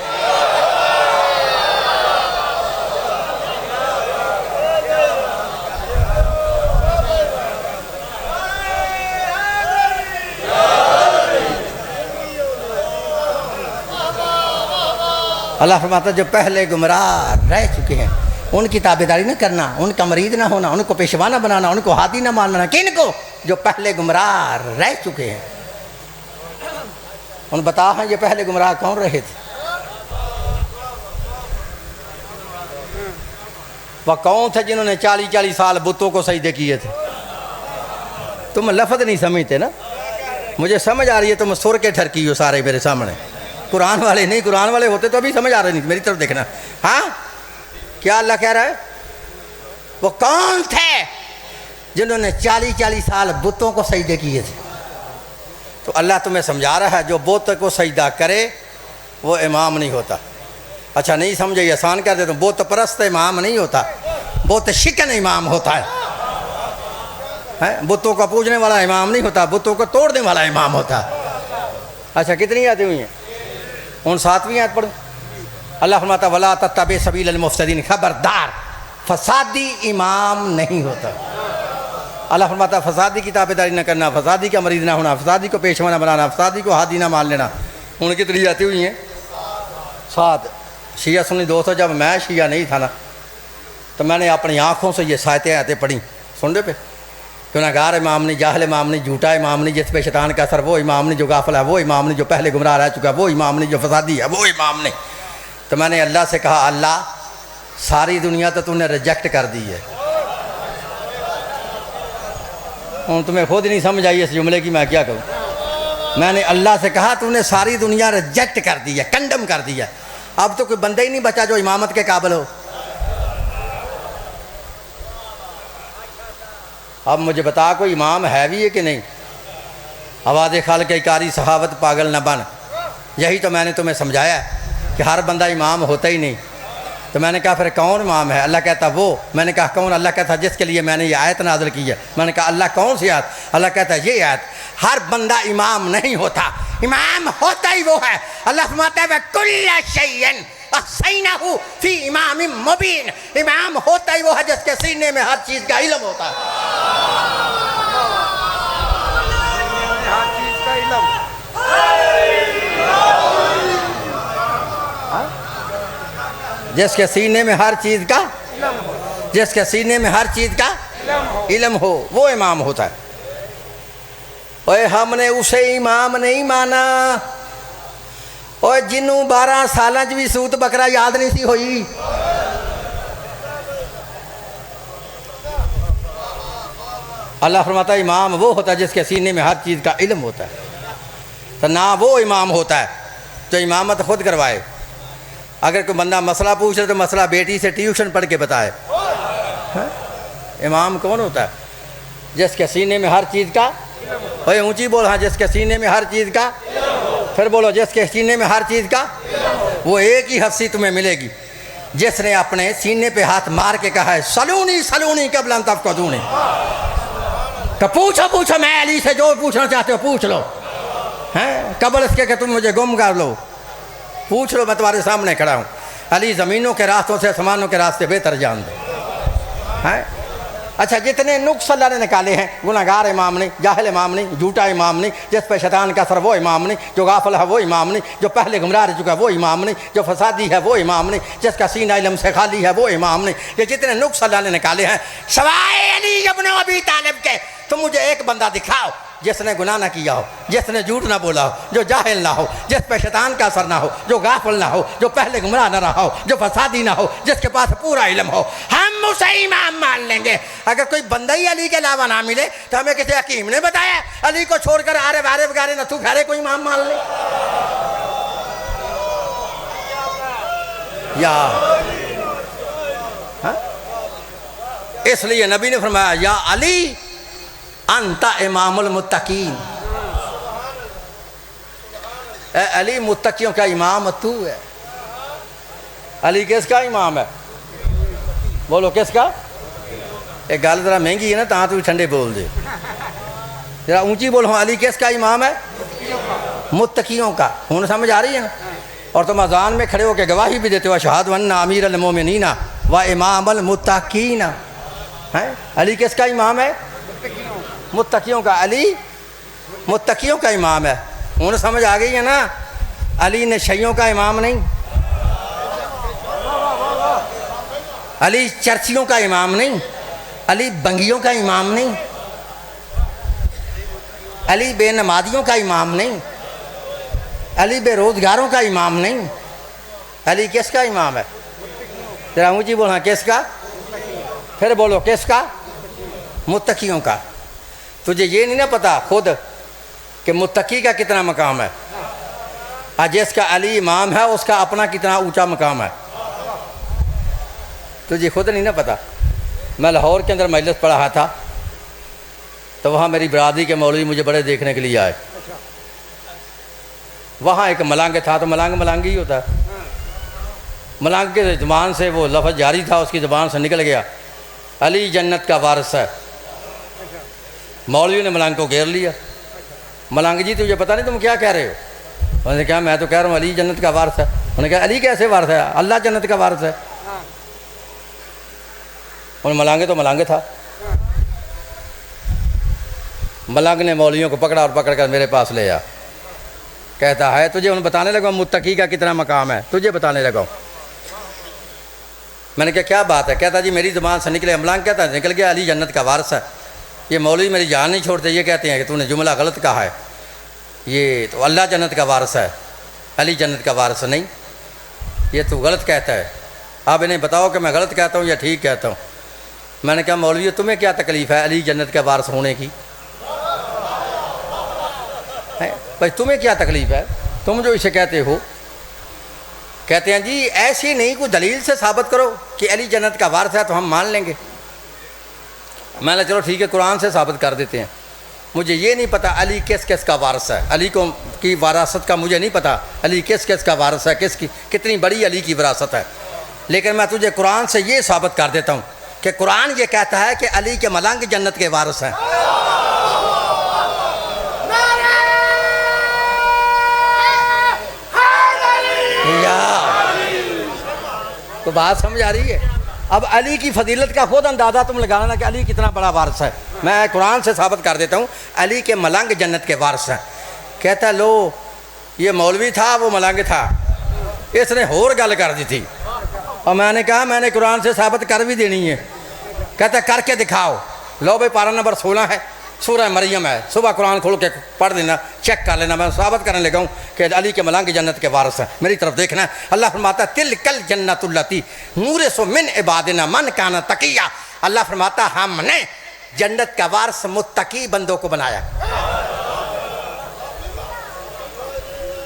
अल्लाह फरमाता जो पहले गुमराह रह चुके हैं उनकी ताबेदारी न करना, उनका मरीद ना होना, उनको पेशवा ना बनाना, उनको हादी ना मानना। किनको? जो पहले गुमराह रह चुके हैं। उन बता हैं ये पहले गुमराह कौन रहे थे? वह कौन थे जिन्होंने 40-40 साल बुतों को सजदे किए थे? तुम लफ्ज़ नहीं समझते ना, मुझे समझ आ रही है, तुम सुर के ठरकी हो सारे मेरे सामने। कुरान वाले नहीं, कुरान वाले होते तो अभी समझ आ रहे नहीं, मेरी तरफ देखना। हाँ, क्या अल्लाह कह रहा है? वो कौन थे जिन्होंने 40-40 साल बुतों को सजदे किए थे? तो अल्लाह तुम्हें समझा रहा है जो बुत को सजदा करे वो इमाम नहीं होता। अच्छा नहीं समझे, ये आसान कर देता हूँ, बुत परस्त इमाम नहीं होता, बुत शिकन इमाम होता है। बुतों का पूजने वाला इमाम नहीं होता, बुतों को तोड़ने वाला इमाम होता है। अच्छा कितनी आती हुई हैं? उन 7वीं आयत पढ़ो। अल्लाह फरमाता वला तत्तबि सबीलल मुफ्सिदीन, खबरदार फसादी इमाम नहीं होता। अल्लाह फरमाता फसादी की ताबेदारी न करना, फसादी का मरीज ना होना, फसादी को पेशवा न बनाना, फसादी को हादी ना मान लेना। उन कितनी आती हुई हैं? 7। शिया सुन्नी दोस्तों, जब मैं शिया नहीं था ना तो मैंने अपनी आँखों से ये सायतें आयतें पढ़ी। सुन रहे पे? गुनाहगार इमाम नहीं, जाहिल इमाम नहीं, झूठा इमाम नहीं, जिस पे शैतान का असर वो इमाम नहीं, जो गाफिल है वो इमाम नहीं, जो पहले गुमराह रह चुका वो इमाम नहीं, जो फसादी है वो इमाम नहीं। तो मैंने अल्लाह से कहा अल्लाह सारी दुनिया तो तूने रिजेक्ट कर दी है। और तुम्हें खुद नहीं समझ आई इस जुमले की, मैं क्या कहूँ। मैंने अल्लाह से कहा तूने सारी दुनिया रिजेक्ट कर दी है, कंडम कर दी है, अब तो कोई बंदा ही नहीं बचा जो इमामत के काबिल हो। अब मुझे बता कोई इमाम है भी है कि नहीं? आवाज़ खाल के कारी सहावत पागल न बन, यही तो मैंने तुम्हें समझाया कि हर बंदा इमाम होता ही नहीं। तो मैंने कहा फिर कौन इमाम है? अल्लाह कहता वो। मैंने कहा कौन? अल्लाह कहता जिसके लिए मैंने ये आयत नाज़िल की है। मैंने कहा अल्लाह कौन सी आयत? अल्लाह कहता है ये आयत। हर बंदा इमाम नहीं होता, इमाम होता ही वो है। अल्लाह फरमाता है व कुल्ल शैइन अहसैनाहु फी इमामिम मुबीन, इमाम होता ही वो है जिसके सीने में हर चीज़ का इल्म होता है। हर चीज़ का इल्म, जिसके सीने में हर चीज़ का, जिसके सीने में हर चीज़ का इल्म हो वो इमाम होता है। ओए हमने उसे इमाम नहीं माना, और जिन्हों 12 साल भी सूत बकरा याद नहीं सी होई। अल्लाह फरमाता है इमाम वो होता है जिसके सीने में हर चीज़ का इल्म होता है। तो ना वो इमाम होता है जो इमामत खुद करवाए। अगर कोई बंदा मसला पूछ रहे तो मसला बेटी से ट्यूशन पढ़ के बताए। इमाम कौन होता है? जिसके सीने में हर चीज़ का, भाई ऊंची बोल, हाँ, जिसके सीने में हर चीज़ का, फिर बोलो जिसके सीने में हर चीज़ का। वो एक ही हफ्सी तुम्हें मिलेगी जिसने अपने सीने पे हाथ मार के कहा है सलूनी सलूनी कबलन तब को दूनी। तो पूछो पूछो, मैं अली से जो पूछना चाहते हो पूछ लो, हैं, कबल इसके कि तुम मुझे गुम कर लो, पूछ लो, मैं तुम्हारे सामने खड़ा हूँ। अली ज़मीनों के रास्तों से आसमानों के रास्ते बेहतर जान दो, हैं। अच्छा जितने नुक्स अल्लाह ने निकाले हैं, गुनाहगार इमाम नहीं, जाहिल इमाम नहीं, झूठा इमाम नहीं, जिस पर शैतान का असर वो इमाम नहीं, जो गाफिल है वो इमाम नहीं, जो पहले गुमराह रह चुका है वो इमाम नहीं, जो फसादी है वो इमाम नहीं, जिसका सीना इल्म से खाली है वो इमाम नहीं। ये जितने नुक्स अल्लाह ने निकाले हैं सवाए अली इब्न अबी तालिब के, तुम मुझे एक बंदा दिखाओ जिसने गुनाह ना किया हो, जिसने झूठ ना बोला हो, जो जाहिल ना हो, जिस पे शैतान का असर ना हो, जो गाफिल ना हो, जो पहले गुमराह ना रहा हो, जो फसादी ना हो, जिसके पास पूरा इल्म हो, हम उसे इमाम मान लेंगे। अगर कोई बंदा ही अली के अलावा ना मिले तो हमें किसी हकीम ने बताया अली को छोड़कर आरे बारे वगारे न तू घरे कोई इमाम मान ले? या हा? इसलिए नबी ने फरमाया या अली अंता इमामुल मुत्तकीन, ए अली मुत्तकियों का इमाम तू है। अली किसका इमाम है? बोलो किसका? एक गल जरा महंगी है ना, ता तू ठंडे बोल दे, जरा ऊंची बोलो। अली किसका इमाम है? मुत्तकियों का। हूँ समझ आ रही है ना? और तुम अजान में खड़े होकर गवाही भी देते हो अशहदु अन्ना अमीर अल मोमिनीना व इमाम अल मुत्तकीना। है अली किसका इमाम है? मुत्तकियों का। अली मुत्तकियों का इमाम है। हूँ समझ आ गई है ना? अली नशइयों का इमाम नहीं, अली चर्चियों का इमाम नहीं, अली बंगियों का इमाम नहीं, अली बेनमाजियों का इमाम नहीं, अली बेरोजगारों का इमाम नहीं। अली किसका इमाम है? जरा ऊँची बोल। हाँ किसका? फिर बोलो किसका? मुत्तकियों का। तुझे ये नहीं ना पता खुद कि मुत्तकी का कितना मकाम है, और जिसका अली इमाम है उसका अपना कितना ऊंचा मकाम है? तुझे खुद नहीं ना पता। मैं लाहौर के अंदर मजलिस पढ़ा रहा था तो वहाँ मेरी बरादरी के मौलवी मुझे बड़े देखने के लिए आए। वहाँ एक मलंग था, तो मलंग मलंग ही होता है। मलंग के ज़बान से वो लफ्ज़ जारी था, उसकी ज़बान से निकल गया अली जन्नत का वारिस है। मौलवी ने मलंग को घेर लिया। मलंग जी तुझे पता नहीं तुम क्या कह रहे हो? उन्होंने कहा मैं तो कह रहा हूँ अली जन्नत का वारिस है। उन्होंने कहा अली कैसे वारिस है? अल्लाह जन्नत का वारिस है। और मलंग तो मलंग था। मलंग ने मौलवियों को पकड़ा और पकड़ कर मेरे पास ले आया। कहता है तुझे उन बताने लगा मुत्तकी का कितना मकाम है, तुझे बताने लगा। मैंने कहा क्या बात है? कहता जी मेरी ज़बान से निकले। मलंग कहता है निकल गया अली जन्नत का वारिस है। ये मौलवी मेरी जान नहीं छोड़ते, ये कहते हैं कि तूने जुमला गलत कहा है, ये तो अल्लाह जन्नत का वारिस है, अली जन्नत का वारिस नहीं, ये तू गलत कहता है। आप इन्हें बताओ कि मैं गलत कहता हूँ या ठीक कहता हूँ। मैंने कहा मौलवी तुम्हें क्या तकलीफ़ है अली जन्नत का वारिस होने की? भाई तुम्हें क्या तकलीफ़ है, तुम जो इसे कहते हो? कहते हैं जी ऐसे नहीं, कोई दलील से साबित करो कि अली जन्नत का वारिस है तो हम मान लेंगे। मैंने चलो ठीक है कुरान से साबित कर देते हैं। मुझे ये नहीं पता अली किस किस का वारिस है, अली को की वरासत का मुझे नहीं पता, अली किस किस का वारिस है, किसकी कितनी बड़ी अली की विरासत है। लेकिन मैं तुझे कुरान से ये साबित कर देता हूँ कि कुरान ये कहता है कि अली के मलंग जन्नत के वारिस हैं। तो बात समझ आ रही है? अब अली की फजीलत का खुद अंदाज़ा तुम लगाना ना कि अली कितना बड़ा वारिस है। मैं कुरान से साबित कर देता हूँ अली के मलंग जन्नत के वारिस हैं। कहता लो ये मौलवी था, वो मलंग था, इसने होर गल कर दी थी। और मैंने कहा मैंने कुरान से साबित कर भी देनी है। कहता करके दिखाओ। लो भाई पारा नंबर 16 है, सूरह मरियम है, सुबह कुरान खोल के पढ़ देना, चेक कर लेना। मैं साबित करने लगा हूँ कि अली के मलंग जन्नत के वारिस हैं। मेरी तरफ देखना। अल्लाह फरमाता तिल कल जन्नतुल्लती नूरे सो मिन इबादिना मन काना तकिया। अल्लाह फरमाता हमने जन्नत का वारिस मुत्तकी बंदों को बनाया।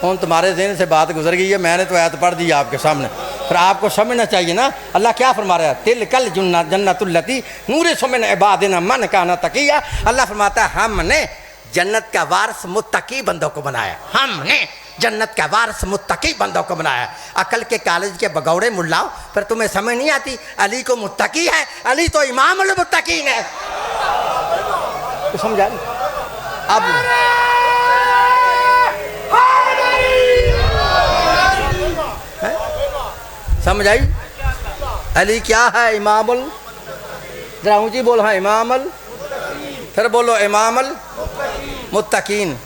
उन तुम्हारे ज़हन से बात गुजर गई है, मैंने तो आयत पढ़ दी आपके सामने, फिर आपको समझना चाहिए ना अल्लाह क्या फरमा रहा है। तिल कल जन्नतुल्लती नूरे सो मिन इबादिना मन काना तकिया। अल्लाह फरमाता हमने जन्नत का वारिस मुत्तकी बंदों को बनाया। हमने जन्नत का वारिस मुत्तकी बंदों को बनाया। अकल के कॉलेज के बगौड़े मुल्लाओं, पर तुम्हें समझ नहीं आती अली को मुत्तकी है, अली तो इमामुल मुत्तकीन है। तो समझा अब समझ आई? अली क्या है? इमामुल, जरा ऊँची बोल। हाँ इमामुल, फिर बोलो इमामुल मुत्तकीन।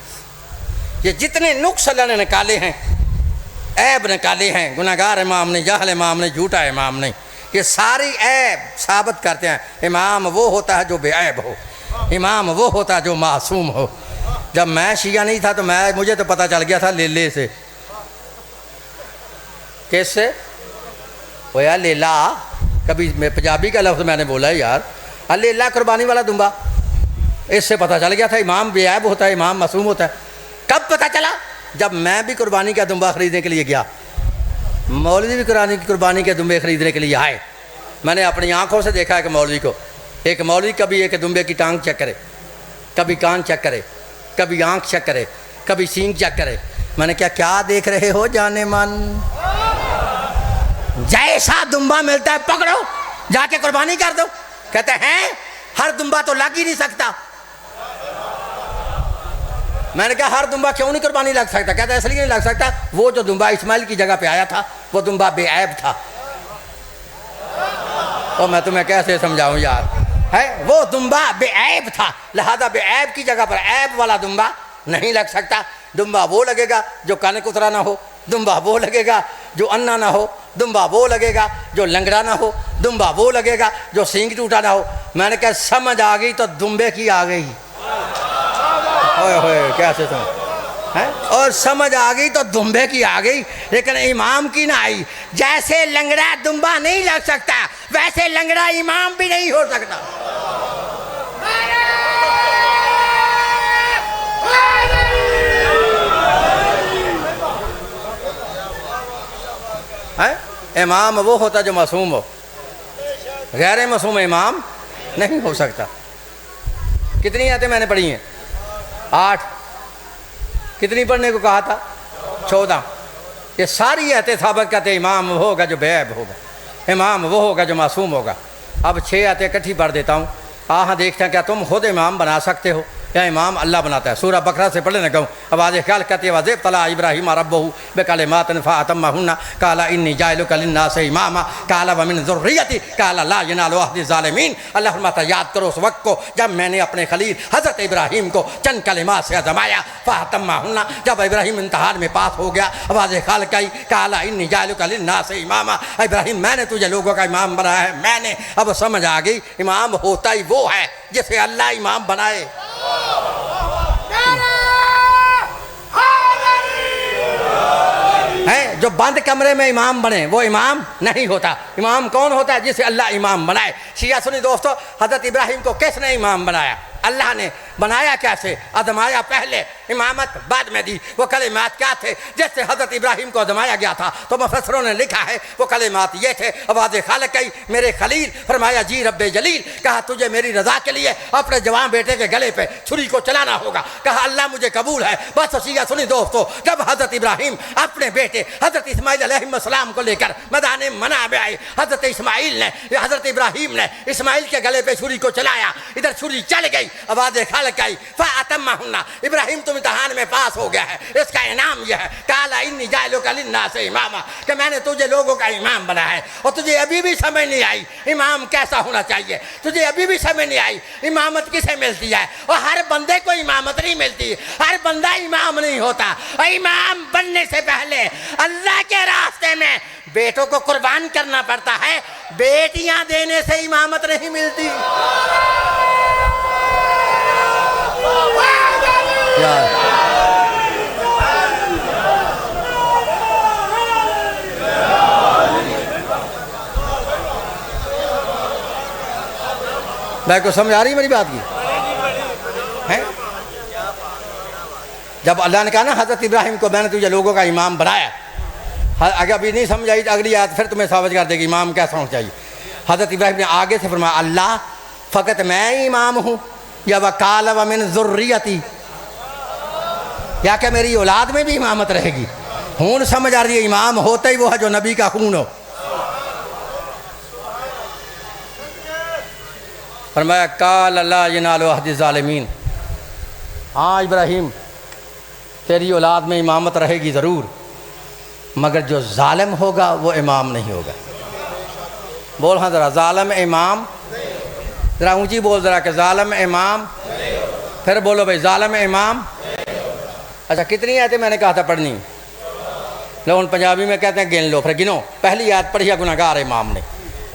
ये जितने नुक्स अल्लाह ने निकाले हैं, ऐब निकाले हैं, गुनाहगार इमाम ने, जाहल इमाम ने, झूठा इमाम ने, ये सारी ऐब साबित करते हैं। इमाम वो होता है जो बेऐब हो, इमाम वो होता है जो मासूम हो, जब मैं शिया नहीं था तो मुझे तो पता चल गया था लेले से। कैसे वो यार लेला, कभी मैं पंजाबी का लफ्ज़ मैंने बोला है यार, लेला कुर्बानी वाला दुम्बा, इससे पता चल गया था इमाम बेऐब होता है, इमाम मासूम होता है। कब पता चला? जब मैं भी कुर्बानी का दुम्बा ख़रीदने के लिए गया, मौलवी भी कुर्बानी के दुम्बे ख़रीदने के लिए आए। मैंने अपनी आँखों से देखा कि मौलवी को, एक मौलवी कभी एक दुम्बे की टांग चेक करे, कभी कान चेक करे, कभी आँख चेक करे, कभी सींग चेक करे। मैंने क्या देख रहे हो जाने मन, जैसा दुम्बा मिलता है पकड़ो जाके कुर्बानी कर दो। कहते हैं हर दुम्बा तो लग ही नहीं सकता। मैंने कहा हर दुम्बा क्यों नहीं कुर्बानी लग सकता? कहता है इसलिए नहीं लग सकता, वो जो दुम्बा इस्माइल की जगह पे आया था वो दुम्बा बेऐब था। तो मैं तुम्हें कैसे समझाऊं यार, है वो दुम्बा बेऐब था, लिहाजा बेऐब की जगह पर ऐब वाला दुम्बा नहीं लग सकता। दुम्बा वो लगेगा जो कान कुतरा ना हो, दुम्बा वो लगेगा जो अन्ना ना हो, दुम्बा वो लगेगा जो लंगड़ा ना हो, दुम्बा वो लगेगा जो सींग टूटा ना हो। मैंने कहा समझ आ गई तो दुम्बे की आ गई। ओए कैसे समझ है? और समझ आ गई तो दुम्बे की आ गई, लेकिन इमाम की ना आई। जैसे लंगड़ा दुम्बा नहीं लग सकता वैसे लंगड़ा इमाम भी नहीं हो सकता। है इमाम वो होता जो मासूम हो, गैर मासूम इमाम नहीं हो सकता। कितनी आयतें मैंने पढ़ी हैं? 8। कितनी पढ़ने को कहा था? 14। ये सारी आयतें साबित करते इमाम वो होगा जो बेऐब होगा, इमाम वो होगा जो मासूम होगा। अब 6 आयतें इकट्ठी पढ़ देता हूँ। हाँ देखते हैं क्या तुम खुद इमाम बना सकते हो या इमाम अल्लाह बनाता है। सूरह बकरा से पढ़ने कहूँ। अब आज ख्याल कहते वज़ेब तला इब्राहीम रब्बहू बिकलिमातिन फ़अतम्महुन्ना काला इन्नी जाइलुका लिन्नासि इमामा काला व मिन ज़ुर्रिय्यती काला ला यनालु अहदी ज़ालिमीन। अल्लाह फरमाता याद करो उस वक्त को जब मैंने अपने खलील हज़रत इब्राहीम को चंद कलिमात से आज़माया। फ़अतम्महुन्ना, जब इब्राहीम इम्तिहान में पास हो गया, आवाज़ ख्याल कही काला इन्नी जाइलुका लिन्नासि इमामा, इब्राहीम मैंने तुझे लोगों का इमाम बनाया है। मैंने अब समझ आ गई इमाम होता ही वो है जिसे अल्लाह इमाम बनाए। है जो बंद कमरे में इमाम बने वो इमाम नहीं होता। इमाम कौन होता है? जिसे अल्लाह इमाम बनाए। शिया सुनी दोस्तों, हज़रत इब्राहीम को किसने इमाम बनाया? अल्लाह ने। बनाया कैसे? आजमाया पहले, इमामत बाद में दी। वो कलिमात क्या थे जिससे हज़रत इब्राहीम को आजमाया गया था? तो मुफस्सिरों ने लिखा है वो कलिमात ये थे। आवाज़ खालिक कही मेरे खलील, फरमाया जी रब्बे जलील, कहा तुझे मेरी रज़ा के लिए अपने जवान बेटे के गले पे छुरी को चलाना होगा। कहा अल्लाह मुझे कबूल है। बस शिया सुनी दोस्तों, जब हज़रत इब्राहीम अपने बेटे हज़रत इस्माइल अलैहिस्सलाम को लेकर मैदान मना में आए, हज़रत इस्माइल ने हज़रत इब्राहीम ने इस्माइल के गले पे छुरी को चलाया, इधर छुरी चल गई। आवाज़ खालिक कही फ़अतम्महुन्ना, इब्राहीम तुम इम्तिहान में पास हो गया है, इसका इनाम यह है काला इन्नी जाइलुका लिन्नासि इमामा, कि मैंने तुझे लोगों का इमाम बनाया है। और तुझे अभी भी समझ नहीं आई इमाम कैसा होना चाहिए, तुझे अभी भी समझ नहीं आई इमामत किसे मिलती है। और हर बंदे को इमामत नहीं मिलती, हर बंदा इमाम नहीं होता। इमाम बनने से पहले अल्लाह के रास्ते में बेटों को कुर्बान करना पड़ता है। बेटियां देने से इमामत नहीं मिलती। मैं को समझ आ रही मेरी बात की है? जब अल्लाह ने कहा ना हज़रत इब्राहीम को मैंने तुझे लोगों का इमाम बनाया, अगर अभी नहीं समझ आई तो अगली आयत फिर तुम्हें साबित कर देगी इमाम कैसा होना चाहिए। हज़रत इब्राहीम ने आगे से फरमाया अल्लाह फ़कत मैं इमाम हूँ या वकाल व मिन ज़ुर्रियती, या क्या मेरी औलाद में भी इमामत रहेगी? खून समझ आ रही है, इमाम होता ही वो है जो नबी का खून हो। फरमाया काल ला यनालु अहदी ज़ालिमीन, हाँ इब्राहीम तेरी औलाद में इमामत रहेगी ज़रूर, मगर जो ज़ालिम होगा वो इमाम नहीं होगा। बोल हाँ ज़रा, ज़ालिम इमाम, ज़रा ऊँची बोल ज़रा कि ज़ालिम इमाम। फिर बोलो भाई ज़ालिम इमाम। अच्छा कितनी आयतें मैंने कहा था पढ़नी? लोग पंजाबी में कहते हैं गिन लो, फिर गिनो। पहली आयत पढ़ी है गुनाहगार इमाम ने,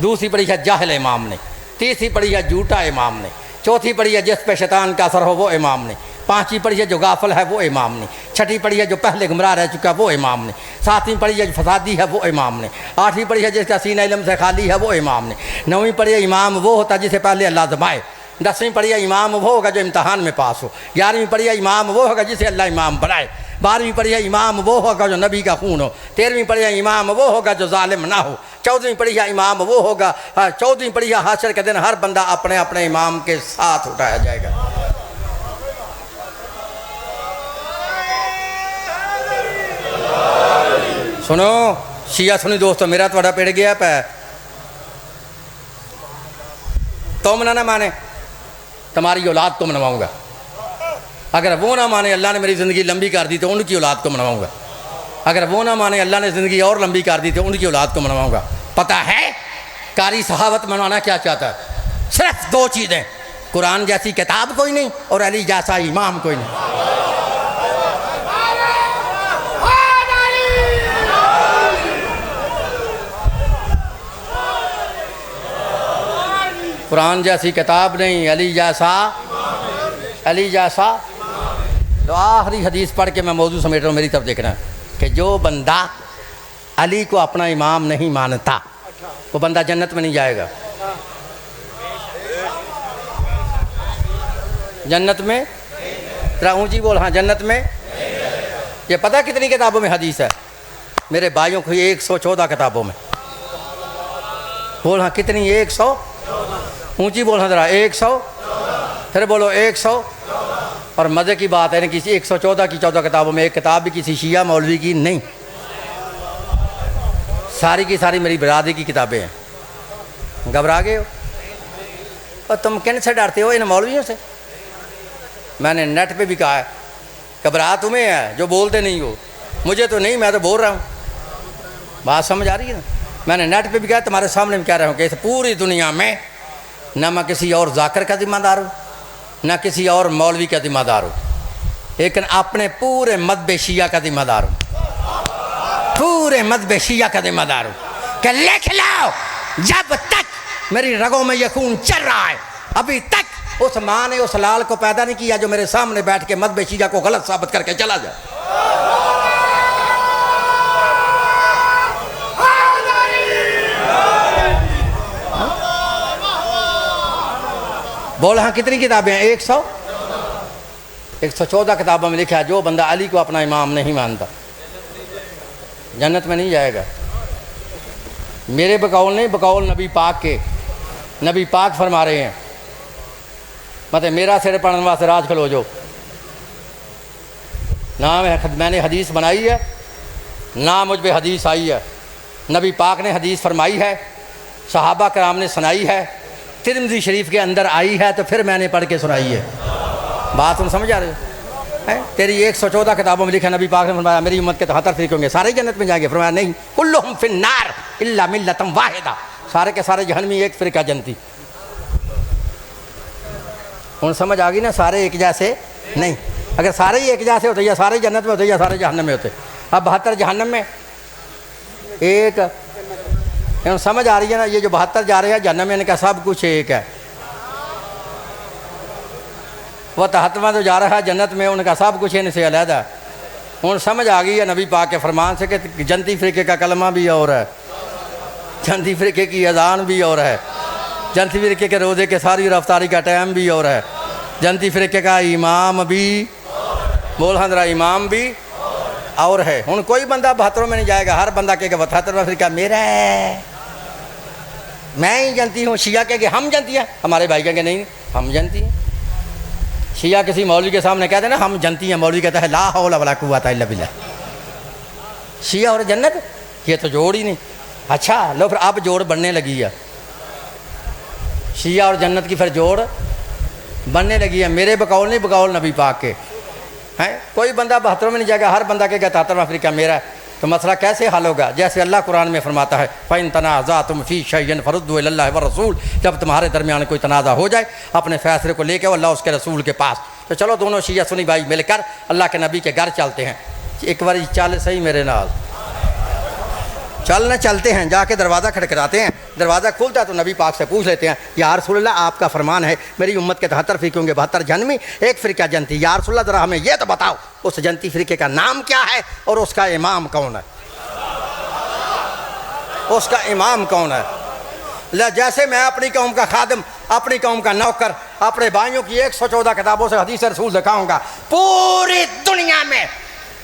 दूसरी पढ़ी है जाहिल इमाम ने, तीसरी पढ़ी है झूठा इमाम ने, चौथी पढ़ी है जिस पे शैतान का असर हो वो इमाम ने, पाँचवीं पढ़ी है जो गाफल है वो इमाम नहीं, छठी पढ़ी है जो पहले गुमराह रह चुका वो इमाम नहीं, सातवीं पढ़ी है जो फसादी है वो इमाम नहीं, आठवीं पढ़ी है जिसका सीना इल्म से खाली है वो इमाम नहीं, नौवीं पढ़ी है इमाम वो होता जिसे पहले अल्लाह जमाए, 10वीं पढ़ी है इमाम वो होगा जो इम्तहान में पास हो, 11वीं पढ़ी है इमाम वो होगा जिसे अल्लाह इमाम बनाए, 12वीं पढ़ी है इमाम वो होगा जो नबी का खून हो, 13वीं पढ़ी है इमाम वो होगा जो जालिम ना हो, 14वीं पढ़ी है इमाम वो होगा, 14वीं पढ़ी है हाशर के दिन हर बंदा अपने अपने इमाम के साथ उठाया जाएगा। सुनो शिया सुनी दोस्तों, मेरा थोड़ा पेड़ गया पै तुम ना माने तुम्हारी औलाद को मनवाऊंगा, अगर वो ना माने अल्लाह ने मेरी ज़िंदगी लंबी कर दी तो उनकी औलाद को मनवाऊंगा, अगर वो ना माने अल्लाह ने ज़िंदगी और लंबी कर दी तो उनकी औलाद को मनवाऊंगा। पता है कारी सहावत मनवाना क्या चाहता है? सिर्फ दो चीज़ें, कुरान जैसी किताब कोई नहीं और अली जैसा इमाम कोई नहीं। कुरान जैसी किताब नहीं, अली जैसा। तो आखिरी हदीस पढ़ के मैं मौजूद समेट रहा हूँ, मेरी तरफ देखना कि जो बंदा अली को अपना इमाम नहीं मानता वो बंदा जन्नत में नहीं जाएगा। जन्नत में तेरा ऊंची बोल, हाँ जन्नत में। ये पता कितनी किताबों में हदीस है मेरे भाइयों को? 114 किताबों में। बोल हाँ कितनी? 100। ऊंची बोल हाँ जरा, 100। फिर बोलो 100। और मज़े की बात है ना, किसी 114 की 14 किताबों में एक किताब भी किसी शिया मौलवी की नहीं, सारी की सारी मेरी बिरादरी की किताबें हैं। घबरा गए हो? और तुम किन से डरते हो? इन मौलवियों से। मैंने नेट पे भी कहा है, घबरा तुम्हें है जो बोलते नहीं हो, मुझे तो नहीं, मैं तो बोल रहा हूँ। बात समझ आ रही है ना? मैंने नेट पे भी कहा, तुम्हारे सामने भी कह रहा हूँ कि इस पूरी दुनिया में न मैं किसी और जाकर का जिम्मेदार हूँ न किसी और मौलवी का जिम्मेदार हूँ, लेकिन अपने पूरे मदबे शिया का जिम्मेदार हूँ, पूरे मदबे शिया का जिम्मेदार हूँ कि लिख लो, जब तक मेरी रगों में ये खून चल रहा है अभी तक उस माँ ने उस लाल को पैदा नहीं किया जो मेरे सामने बैठ के मदबे शिया को गलत साबित करके चला जाए। बोल हाँ कितनी किताबें हैं? 100। 114 किताबों में लिखा है जो बंदा अली को अपना इमाम नहीं मानता जन्नत में नहीं जाएगा। मेरे बकौल नहीं, बकौल नबी पाक के। नबी पाक फरमा रहे हैं, मतलब मेरा सिर पढ़ने वास्ते राज खलो जो ना मैंने हदीस बनाई है ना मुझ पर हदीस आई है। नबी पाक ने हदीस फरमाई है, सहाबा कराम ने सुनाई है, तिरमिज़ी शरीफ के अंदर आई है, तो फिर मैंने पढ़ के सुनाई है। बात तुम समझ आ रहे हो? तेरी 114 किताबों में लिखा, नबी पाक ने फरमाया मेरी उम्मत के 73 फ़िरके होंगे, सारे जन्नत में जाएंगे। फरमाया नहीं, कुल्लुहुम फिन्नार इल्ला मिल्लतम वाहिदा, सारे के सारे जहन्नमी, एक फ़िरका जन्नती। उन समझ आ गई ना? सारे एक जैसे नहीं, अगर सारे ही एक जैसे होते या सारे जन्नत में होते या सारे जहन्नम में होते। अब 72 जहन्नम में, एक समझ आ रही है ना? ये जो 72 जा रहे हैं जहन्नम में, इनका सब कुछ एक है। वह 73वां जो जा रहा है जन्नत में, उनका सब कुछ इनसे अलहदा है। उन समझ आ गई है नबी पाक के फरमान से कि जन्नती फ़िरके का कलमा भी और है, जन्नती फ़िरके की अज़ान भी और है, जन्नती फ़िरके के रोज़े के सारी रफ्तारी का टाइम भी और है, जन्नती फ़िरके का इमाम भी, बोल हजरा इमाम भी और है। हूँ कोई बंदा 72 में नहीं जाएगा, हर बंदा कहेगा 72वां फ़िरका मेरा है, मैं ही जनती हूँ। शिया कहेंगे हम जनती हैं, हमारे भाई कहेंगे नहीं हम जनती हैं। शिया किसी मौलवी के सामने कहते हैं ना हम जनती हैं, मौलवी कहता है ला हौला वला कुव्वता इल्ला बिल्लाह। शिया और जन्नत ये तो जोड़ ही नहीं। अच्छा लो फिर अब जोड़ बनने लगी है, शिया और जन्नत की फिर जोड़ बनने लगी है। मेरे बकौल नहीं, बकौल नबी पाक के हैं। कोई बंदा 72 में नहीं जाएगा, हर बंदा कहेगा 73वां फ़िरका मेरा है। तो मसला कैसे हल होगा? जैसे अल्लाह कुरान में फरमाता है, फ़इन तनाज़अतुम फ़ी शैइन फरुद्दू इलल्लाहि व रसूल, जब तुम्हारे दरमियान कोई तनाज़ा हो जाए अपने फैसले को लेकर अल्लाह उसके रसूल के पास। तो चलो दोनों शिया सुनी भाई मिलकर अल्लाह के नबी के घर चलते हैं। एक बार चल सही मेरे नाल, चलने चलते हैं, जाके दरवाज़ा खटखटाते हैं, दरवाज़ा खुलता है तो नबी पाक से पूछ लेते हैं, या रसूलल्लाह आपका फरमान है मेरी उम्मत के 73 फ़िरके होंगे, 72 जनमी, एक फ़िरका जनती, या रसूलल्लाह ज़रा हमें यह तो बताओ उस जनती फ़िरके का नाम क्या है और उसका इमाम कौन है, उसका इमाम कौन है। जैसे मैं अपनी कौम का खादिम, अपनी कौम का नौकर, अपने भाइयों की 114 किताबों से हदीस रसूल दिखाऊंगा, पूरी दुनिया में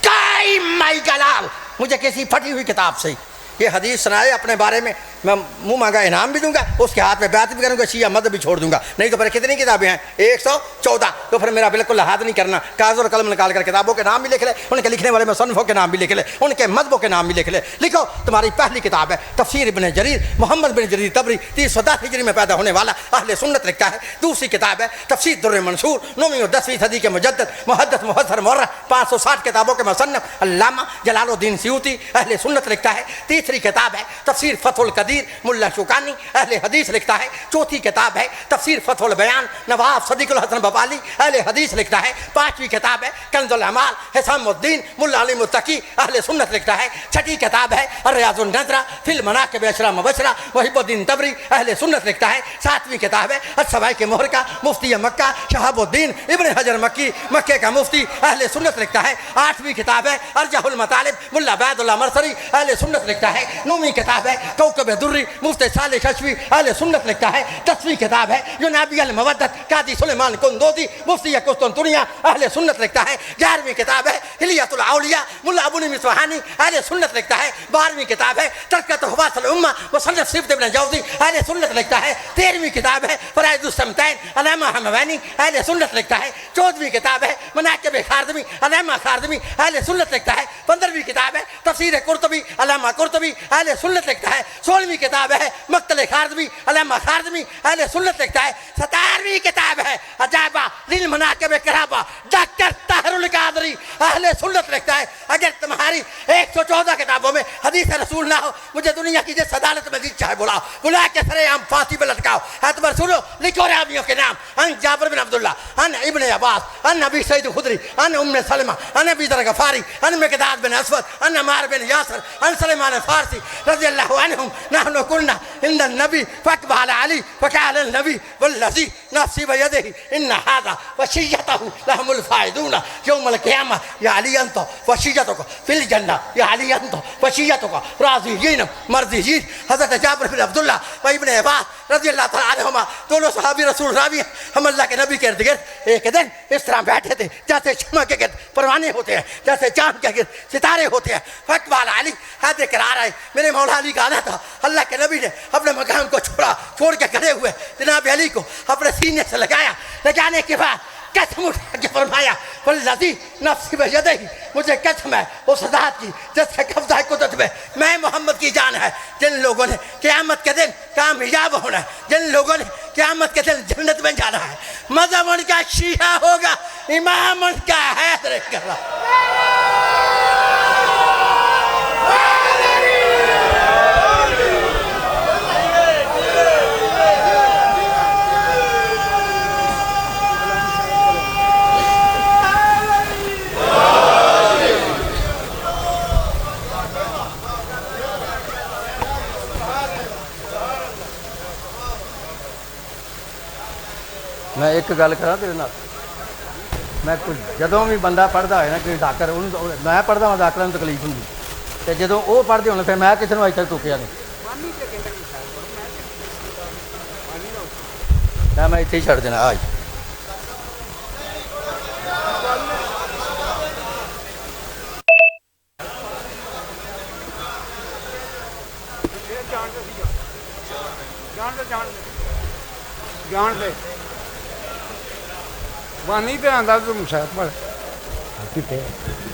कई माई जलाल मुझे किसी फटी हुई किताब से ये हदीस सुनाए अपने बारे में, मैं मुंह मांगा इनाम भी दूंगा, उसके हाथ में बैत भी करूंगा, शिया मद भी छोड़ दूंगा। नहीं तो फिर कितनी किताबें हैं, 114, तो फिर मेरा बिल्कुल हाथ नहीं करना, कागज और कलम निकाल कर किताबों के नाम भी लिख ले, उनके लिखने वाले मुसन्निफों के नाम भी लिख ले, उनके मजहबों के नाम भी लिख ले। लिखो तुम्हारी पहली किताब है तफसीर इब्न जरीर, मोहम्मद बिन जरीर तबरी 310 हिजरी में पैदा होने वाला अहले सुन्नत लिखता है। दूसरी किताब है तफसीर दुर्र मंसूर, 9वीं और 10वीं सदी के मुजद्दिद मुहद्दिस मुफस्सिर मुअर्रिख 560 किताबों के मुसन्निफ अल्लामा जलालुद्दीन सयूती अहले सुन्नत लिखता है। तीसरी किताब है तफसीर फतहुल कदीर, मुल्ला शुकानी अहले हदीस लिखता है। चौथी किताब है तफसीर फतहुल बयान, नवाब सदीकुल हसन बबाली अहले हदीस लिखता है। पांचवी किताब है कंजुल अमाल, हिसामुद्दीन मुल्ला अली मुत्तकी अहले सुन्नत लिखता है। छठी किताब है रियाजुन नज़रा फिल मनाकिब अशरा मुबशरा, वहीबुद्दीन तबरी अहले सुन्नत लिखता है। सातवीं किताब है अस्सवाई के मोहर का, मुफ्ती मक्का शहाबुद्दीन इब्न हजर मक्की मक्के का मुफ्ती अहले सुन्नत लिखता है। आठवीं किताब है अर्जहुल मतालिब, मुल्ला बैदुल्लाह मरसरी अहले सुन्नत लिखता है। नौवीं किताब है कौकब दुर्री, मुफ्ती सालिह कश्फी अहले सुन्नत लिखता है। 10वीं किताब है युनाबी अल मवद्दत, कादी सुलेमान कुंदोदी मुफ्ती कुस्तुनतुनिया अहले सुन्नत लिखता है। 11वीं किताब है हिलियतुल औलिया, मुल्ला अबू नईम सुहानी अहले सुन्नत लिखता है। 12वीं किताब है तरकत हुवासल उम्मा मुसन्निफ सिब्त इब्न जौज़ी अहले सुन्नत लिखता है। 13वीं किताब है फराइदुस समतैन अल्लामा हमवानी अहले सुन्नत लिखता है। 14वीं किताब है मनाकिब खारदमी अल्लामा खारदमी अहले सुन्नत लिखता है। 15वीं किताब है तफसीर कुर्तुबी अल्लामा कुर्तुबी अहले सुन्नत लिखता है। 16वीं किताब है मक्तल खारदमी अल्लामा खारदमी अहले सुन्नत लिखता है। 17वीं किताब है अजायबा लिल मनाकिब कराबा, डॉक्टर ताहिरुल कादरी अहले सुन्नत लिखता है। अगर तुम्हारी 114 किताबों में हदीस रसूल ना हो, मुझे दुनिया की जिस अदालत में चाहे बुलाओ, बुला के सरेआम फांसी पे लटकाओ। एतबर सुनो, लिखो रावियों के नाम, अन जाबिर बिन अब्दुल्लाह, अन इब्न अब्बास, अन अबी सईद खुदरी, अन उम्मे सलमा, अन अबी दर गफारी, अन मिकदाद बिन असवद, अन अमार बिन यासर, अन सलेमान फारसी रज़ियल्लाहु अन्हुम नहनु कुन्ना इंद नबी फकबाल अली फकाल नबी वल्लज़ी नफ्सी बियदिही इन हाज़ा वशियतहु लहुमुल फाइदून यौमल क़ियामह या अली अंत वशियतुक फिल जन्नह या अली अंत वशियतुक राज़ियीन मर्ज़ियीन। हज़रत जाबिर बिन अब्दुल्लाह व इब्न अब्बास रज़ियल्लाहु तआला अन्हुमा दोनों सहाबी रसूल रावी हैं। हम अल्लाह के नबी के इर्द गिर्द एक दिन इस तरह बैठे थे जैसे शम्मा के गिर्द परवाने होते हैं, जैसे चांद के गिर्द सितारे होते हैं। फकबाल अली हद करार है, मेरे मौला अली का आना था। अल्लाह के नबी ने अपने मकाम को छोड़ के खड़े हुए जनाब अली को अपने सीने से लगाया। लगाने के बाद कसम उठा के फरमाया वल्लज़ी नफ्सी बियदिही, मुझे कसम है उस ज़ात की जिसके कब्ज़ा है कुदरत में, मैं मोहम्मद की जान है। जिन लोगों ने क़यामत के दिन कामयाब होना है, जिन लोगों ने क़यामत के दिन जन्नत में जाना है, मज़हब उनका शिया होगा, इमाम उनका हैदर कररा। मैं एक गल करा तेरे नाल, मैं कुछ जदों भी बंदा पढ़ता है ना कि डाकर मैं पढ़ता हाँ डाकरां नूं तकलीफ होंगी, तो जदों वो पढ़ते होने फिर मैं किसी को अज तक टोकिया नहीं। मैं इत्थे ही छड्ड देना आज। जान दे बानी पे आंदा तुम शायद पर कितने